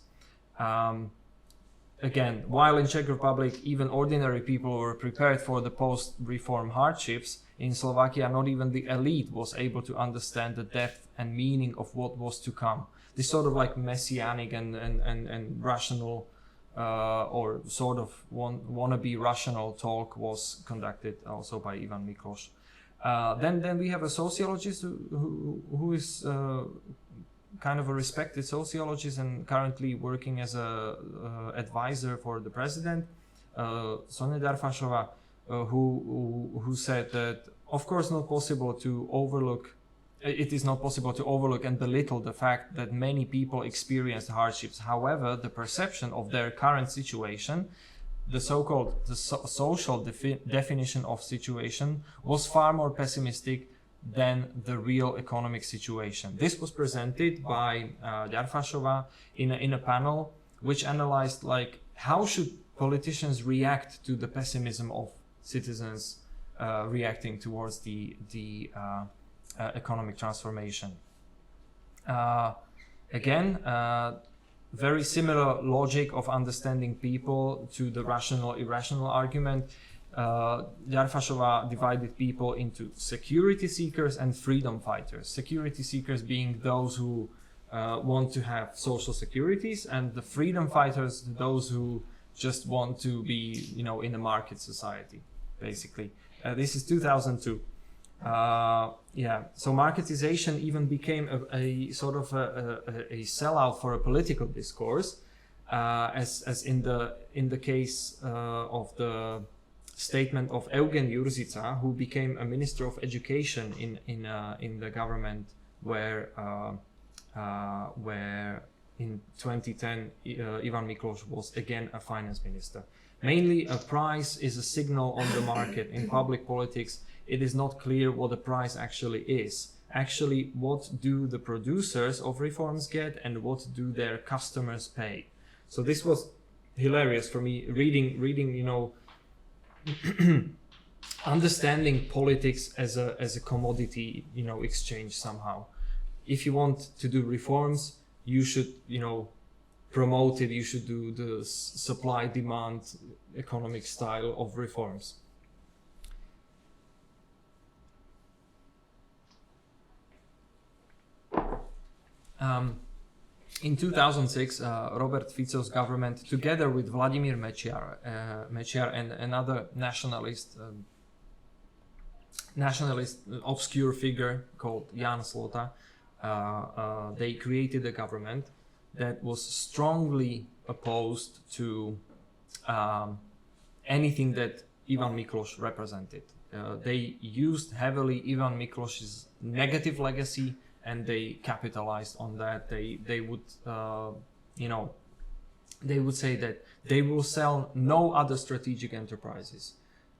Again, while in Czech Republic, even ordinary people were prepared for the post-reform hardships, in Slovakia, not even the elite was able to understand the depth and meaning of what was to come. This sort of like messianic and rational or sort of wannabe rational talk was conducted also by Ivan Miklos. Then we have a sociologist who is kind of a respected sociologist and currently working as a advisor for the president, Sonia Darfashova, who said that of course it is not possible to overlook and belittle the fact that many people experienced hardships. However, the perception of their current situation, the so-called social definition of situation, was far more pessimistic than the real economic situation. This was presented by Darfashova in a panel which analyzed like how should politicians react to the pessimism of citizens reacting towards the economic transformation. Again, very similar logic of understanding people to the rational-irrational argument. Darfashova divided people into security seekers and freedom fighters. Security seekers being those who want to have social securities, and the freedom fighters, those who just want to be, you know, in a market society, basically. This is 2002. So marketization even became a sort of a sellout for a political discourse, as in the case of the statement of Eugen Jurzica, who became a minister of education in the government where in 2010 Ivan Miklos was again a finance minister. Mainly, a price is a signal on the market. In public politics, it is not clear what the price actually is. Actually, what do the producers of reforms get and what do their customers pay? So this was hilarious for me, reading, you know, understanding politics as a commodity, you know, exchange somehow. If you want to do reforms, you should, you know, promote it. You should do the supply-demand economic style of reforms. In 2006, Robert Fico's government, together with Vladimir Mečiar and another nationalist nationalist, obscure figure called Jan Slota, they created a government that was strongly opposed to anything that Ivan Miklos represented. They used heavily Ivan Miklos's negative legacy, and they capitalized on that. They would, they would say that they will sell no other strategic enterprises.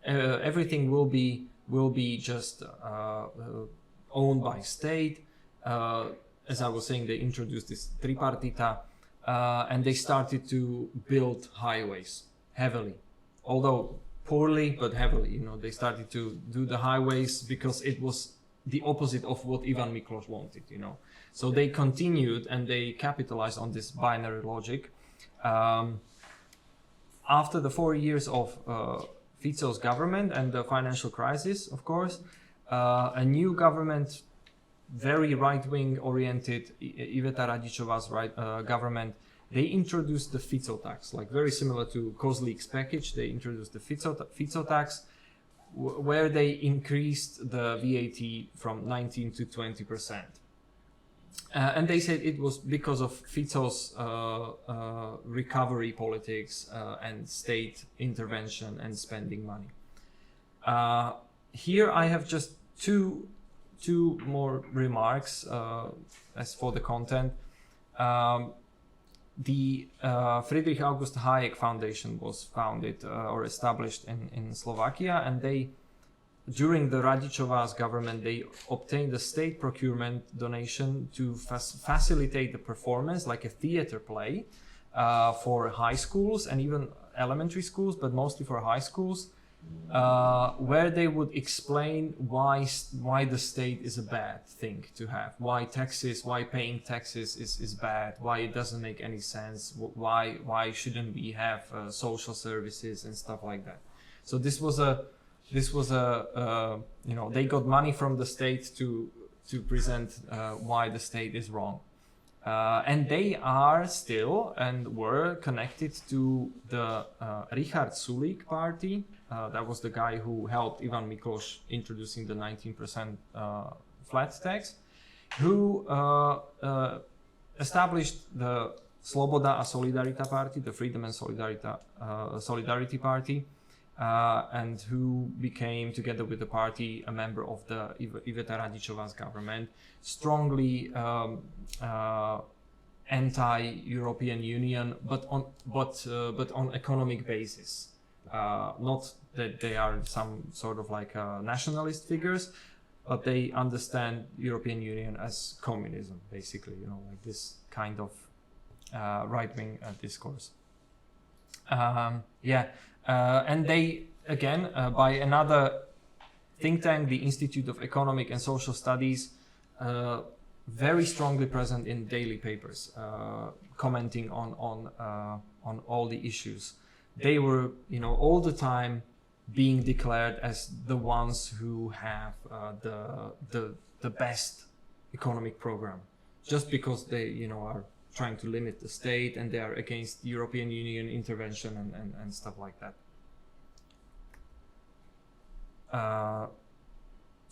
Everything will be just owned by state. As I was saying, they introduced this tripartita, and they started to build highways heavily, although poorly but heavily. They started to do the highways because it was the opposite of what Ivan Miklos wanted. So they continued and they capitalized on this binary logic. After the 4 years of Fico's government and the financial crisis, of course, a new government, very right-wing oriented, Iveta Radičova's government, they introduced the Fico tax, like very similar to Kozlik's package. They introduced the Fico tax, where they increased the VAT from 19 to 20%. And they said it was because of Fico's recovery politics and state intervention and spending money. Here I have just two more remarks as for the content. The Friedrich August Hayek Foundation was founded or established in Slovakia, and they, during the Radičova's government, they obtained a state procurement donation to facilitate the performance, like a theater play, for high schools and even elementary schools, but mostly for high schools, where they would explain why the state is a bad thing to have, why paying taxes is bad, why it doesn't make any sense, why shouldn't we have social services and stuff like that. So this was a they got money from the state to present why the state is wrong. And they are still and were connected to the Richard Sulík party. That was the guy who helped Ivan Miklos introducing the 19% flat tax, who established the Sloboda a Solidarita party, the Freedom and Solidarity party, and who became, together with the party, a member of the Iveta Radičova's government, strongly anti-European Union, but on economic basis. Not that they are some sort of like nationalist figures, but they understand European Union as communism, basically. Like this kind of right-wing discourse. And they, again, by another think tank, the Institute of Economic and Social Studies, very strongly present in daily papers, commenting on all the issues. They were, all the time being declared as the ones who have the best economic program, just because they, are trying to limit the state and they are against European Union intervention and stuff like that.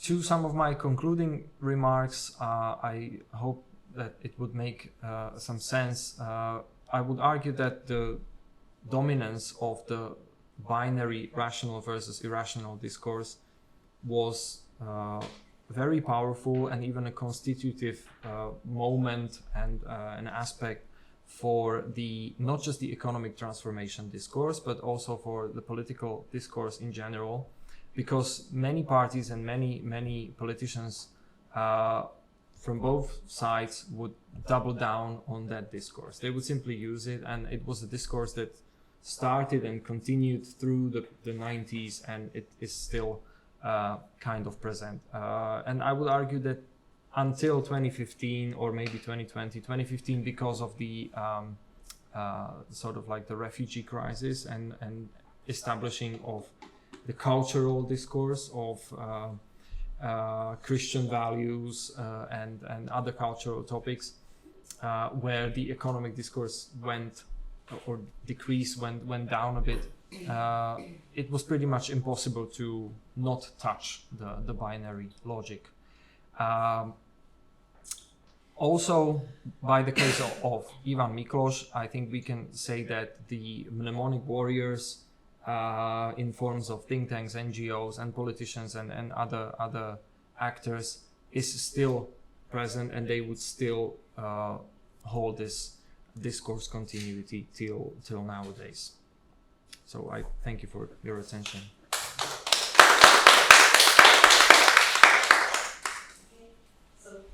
To some of my concluding remarks, I hope that it would make some sense. I would argue that the dominance of the binary rational versus irrational discourse was very powerful and even a constitutive moment and an aspect for not just the economic transformation discourse, but also for the political discourse in general, because many parties and many politicians from both sides would double down on that discourse. They would simply use it, and it was a discourse that started and continued through the 90s, and it is still kind of present. And I would argue that until 2015 or maybe 2015, because of the sort of like the refugee crisis and establishing of the cultural discourse of Christian values and other cultural topics, where the economic discourse went down a bit. it was pretty much impossible to not touch the binary logic. Also, by the case of Ivan Miklos, I think we can say that the mnemonic warriors in forms of think tanks, NGOs, and politicians and other actors is still present, and they would still hold this discourse continuity till nowadays. So I thank you for your attention.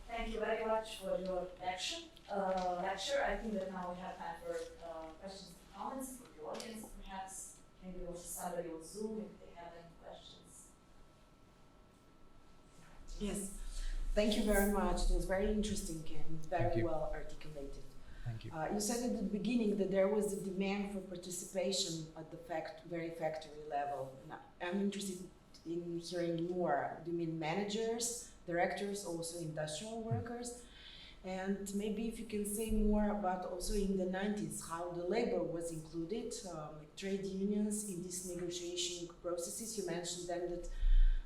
Thank you very much for your lecture. I think that now we have time for questions and comments from the audience, perhaps. Maybe also somebody on Zoom if they have any questions. Yes, thank you very much. It was very interesting and very well articulated. Thank you. You said at the beginning that there was a demand for participation at the very factory level. Now, I'm interested in hearing more. Do you mean managers, directors, also industrial workers? And maybe if you can say more about also in the 90s, how the labor was included, like trade unions in these negotiation processes. You mentioned then that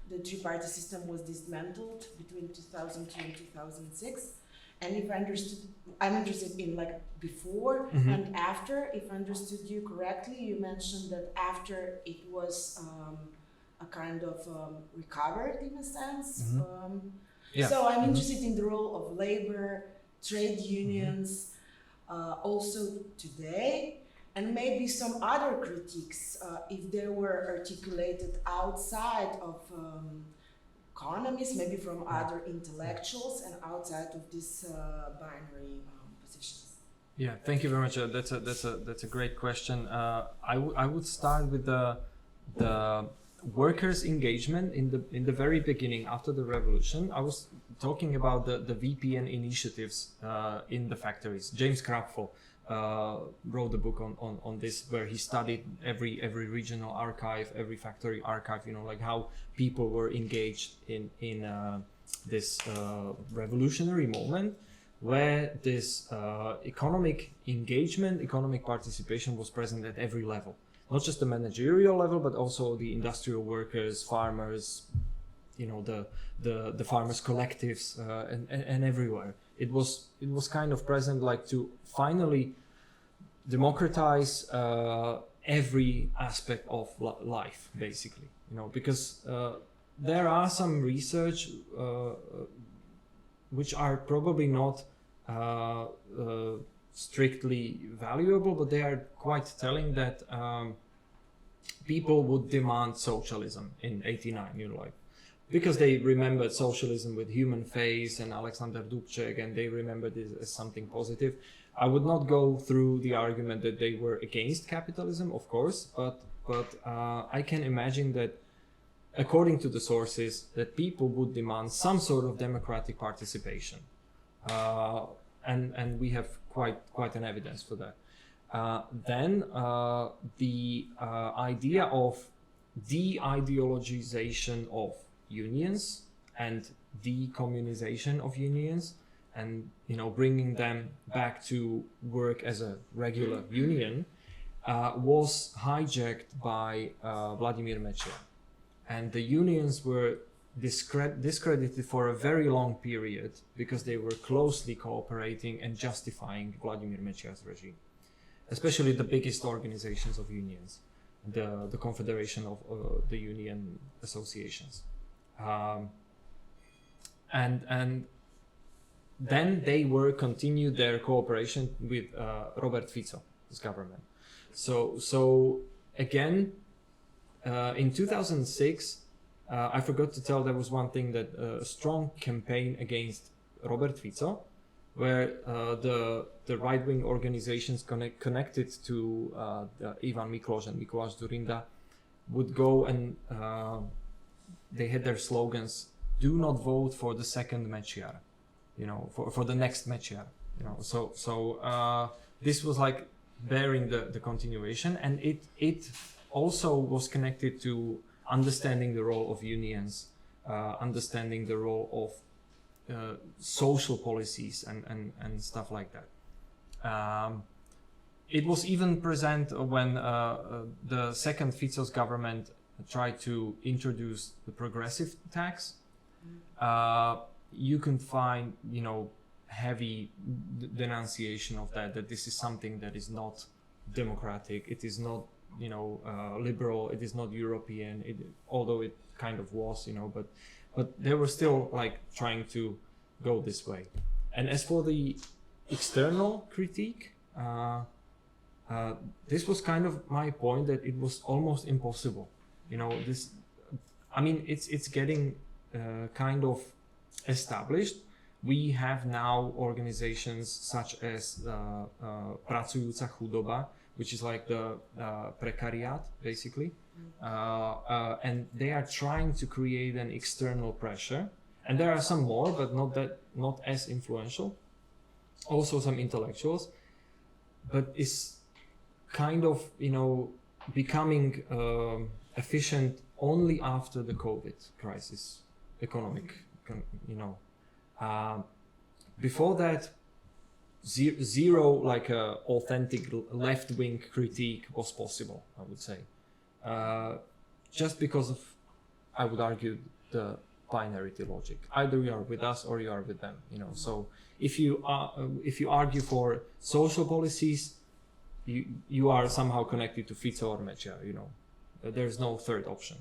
the three-party system was dismantled between 2002 and 2006. And if I'm interested in like before and after, if I understood you correctly, you mentioned that after it was a kind of recovered in a sense. So I'm interested in the role of labor, trade unions, also today, and maybe some other critiques, if they were articulated outside of economists, maybe from other intellectuals and outside of these binary positions. Yeah, thank you very much. That's a great question. I would start with the workers' engagement in the very beginning after the revolution. I was talking about the VPN initiatives in the factories. James Krapfel wrote a book on this, where he studied every regional archive, every factory archive, like how people were engaged in this revolutionary moment, where this economic engagement, economic participation was present at every level. Not just the managerial level, but also the industrial workers, farmers, the farmers' collectives, and everywhere. It was kind of present, like to finally democratize every aspect of life, basically. Because there are some research which are probably not strictly valuable, but they are quite telling that people would demand socialism in '89, because they remembered socialism with human face and Alexander Dubček, and they remembered it as something positive. I would not go through the argument that they were against capitalism, of course, but I can imagine that, according to the sources, that people would demand some sort of democratic participation, and we have quite an evidence for that. Then the idea of de-ideologization of unions and decommunization of unions, and bringing them back to work as a regular union, was hijacked by Vladimir Mečiar, and the unions were discredited for a very long period because they were closely cooperating and justifying Vladimir Mečiar's regime, especially the biggest organizations of unions, the Confederation of the Union Associations, and then they continued their cooperation with Robert Fico's government. So again, in 2006. I forgot to tell, there was one thing, that a strong campaign against Robert Fico, where the right-wing organizations connected to Ivan Miklos and Mikuláš Dzurinda would go and they had their slogans: "Do not vote for the second Mečiar," for the next Mečiar. So this was like bearing the continuation, and it also was connected to understanding the role of unions, understanding the role of social policies and stuff like that. it was even present when the second Fico's government tried to introduce the progressive tax. You can find, you know, heavy denunciation of that this is something that is not democratic, it is not, you know, liberal, it is not European, although it kind of was, you know, but they were still like trying to go this way. And as for the external critique, this was kind of my point, that it was almost impossible. You know, this, I mean, it's getting kind of established. We have now organizations such as Pracujúca chudoba, which is like the precariat, basically. And they are trying to create an external pressure. And there are some more, but not as influential. Also some intellectuals. But it's kind of, you know, becoming efficient only after the COVID crisis, economic, you know. Before that, zero like authentic left-wing critique was possible, I would say. Just because of, I would argue, the binarity logic. Either you are with us or you are with them, you know. So if you argue for social policies, you are somehow connected to Fico or Mečiar, you know. There's no third option.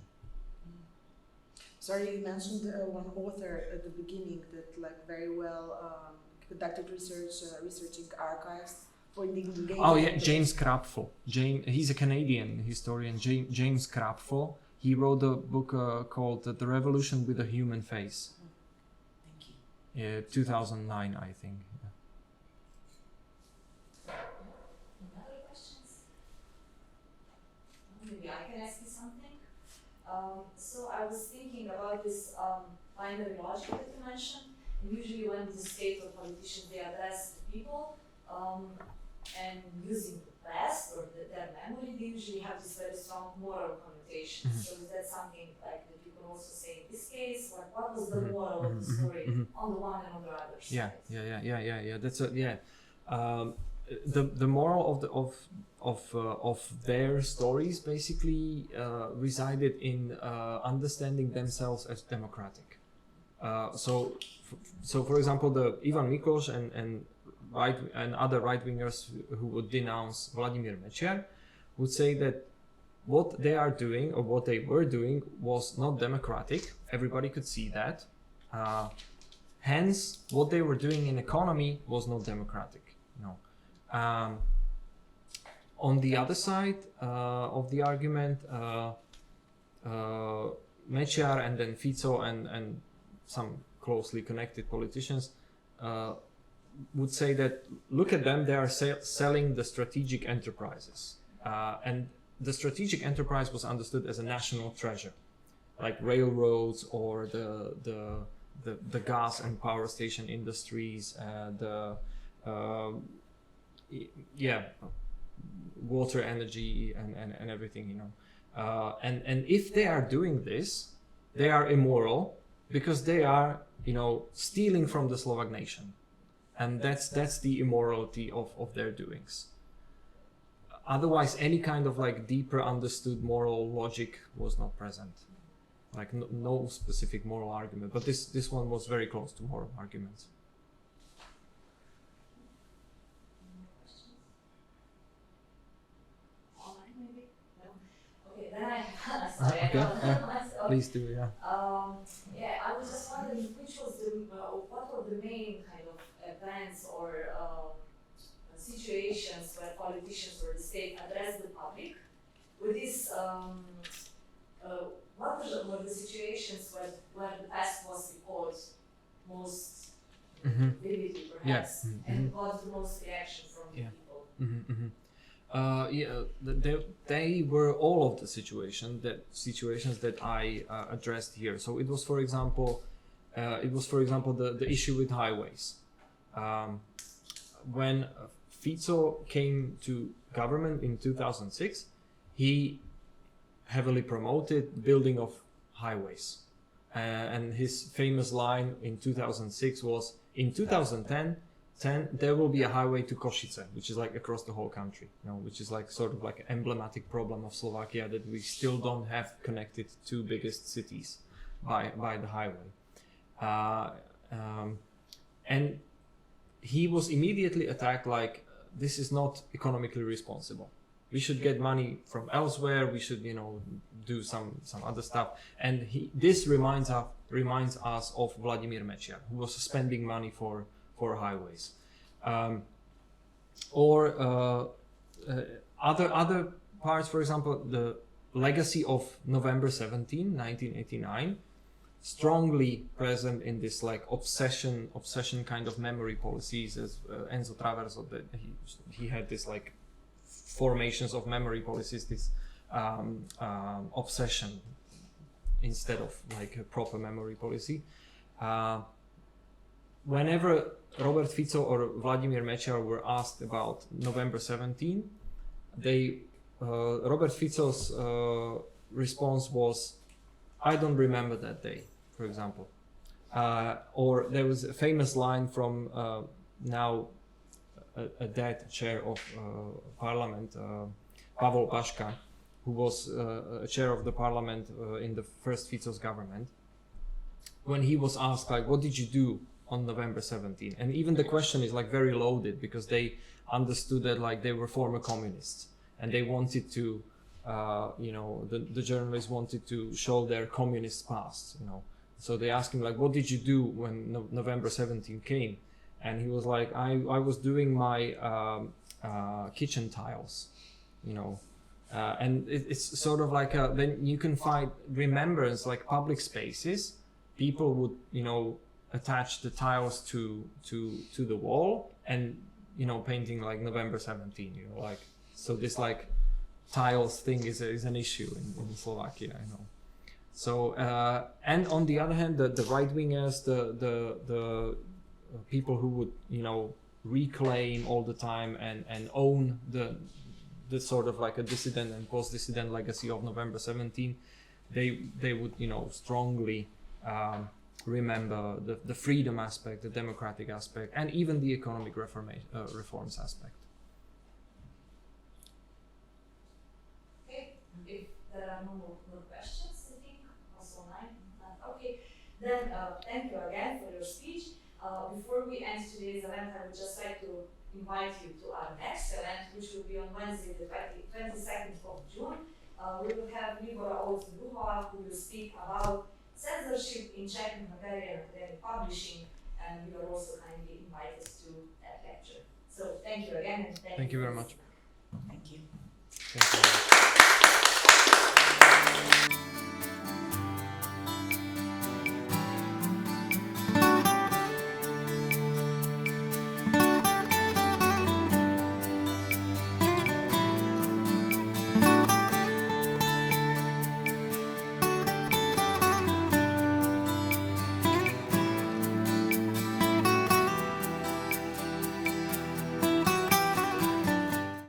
Sorry, you mentioned one author at the beginning that like very well conducted research, researching archives for the engagement. Oh yeah, James Krapfel. He's a Canadian historian. James Krapfel. He wrote a book called "The Revolution with a Human Face." Thank you. Yeah, 2009, I think. Other questions? Maybe I can ask you something. So I was thinking about this binary logic that you mentioned. And usually when the state or politicians, they address the people and using the past or their memory, they usually have this very strong moral connotation. Mm-hmm. So is that something like that you can also say in this case? Like what was the moral of the story on the one and on the other side? Yeah. That's the moral of their stories basically resided in understanding themselves as democratic. So for example, the Ivan Miklos and other right-wingers who would denounce Vladimir Mečiar would say that what they are doing or what they were doing was not democratic. Everybody could see that. Hence, what they were doing in economy was not democratic. No. On the other side of the argument, Mečiar and then Fico and some closely connected politicians would say that, look at them, they are selling the strategic enterprises. And the strategic enterprise was understood as a national treasure, like railroads or the gas and power station industries, water, energy, and everything, you know. And if they are doing this, they are immoral because they are, you know, stealing from the Slovak nation, and that's the immorality of their doings. Otherwise, any kind of like deeper understood moral logic was not present, like no specific moral argument. But this one was very close to moral arguments. Then sorry, Okay, I myself. Please do, yeah. I was just wondering what were the main kind of events or situations where politicians or the state addressed the public with this. What were the situations where the past was recalled most vividly, perhaps, and got the most reaction from the people? They were all of the situations that I addressed here. So it was, for example, the issue with highways. When Fico came to government in 2006, he heavily promoted building of highways, and his famous line in 2006 was, "In 2010, 10, there will be a highway to Košice, which is like across the whole country, you know, which is like sort of like an emblematic problem of Slovakia, that we still don't have connected two biggest cities by the highway. And he was immediately attacked like, this is not economically responsible. We should get money from elsewhere. We should, you know, do some other stuff. And this reminds us of Vladimir Mečiar, who was spending money for highways. Other parts, for example, the legacy of November 17, 1989, strongly present in this like obsession kind of memory policies, as Enzo Traverso, that he had this like formations of memory policies, this obsession instead of like a proper memory policy. Whenever Robert Fico or Vladimir Mečiar were asked about November 17, Robert Fico's response was, "I don't remember that day," for example. Or there was a famous line from now a dead chair of parliament, Pavel Paška, who was a chair of the parliament in the first Fico's government, when he was asked like, what did you do on November 17? And even the question is like very loaded, because they understood that like they were former communists and they wanted to, you know, the journalists wanted to show their communist past, you know. So they asked him like, what did you do when November 17 came? And he was like, I was doing my kitchen tiles, you know. And it's sort of like then you can find remembrance, like public spaces. People would, you know, attach the tiles to the wall and, you know, painting like November 17, you know, like, so this like tiles thing is an issue in Slovakia, I know. So and on the other hand, the right wingers, the people who would, you know, reclaim all the time and own the sort of like a dissident and post-dissident legacy of November 17, they would, you know, strongly remember the freedom aspect, the democratic aspect, and even the economic reforms aspect. Okay, if there are no more questions, I think also online. Okay, then thank you again for your speech. Before we end today's event, I would just like to invite you to our next event, which will be on Wednesday, the 22nd of June. We will have Libora Olsen-Duhova, who will speak about censorship in Czech and Hungarian academic publishing, and you are also kindly invited to that lecture. So thank you again, and Thank you very much. Thank you. Thank you very much.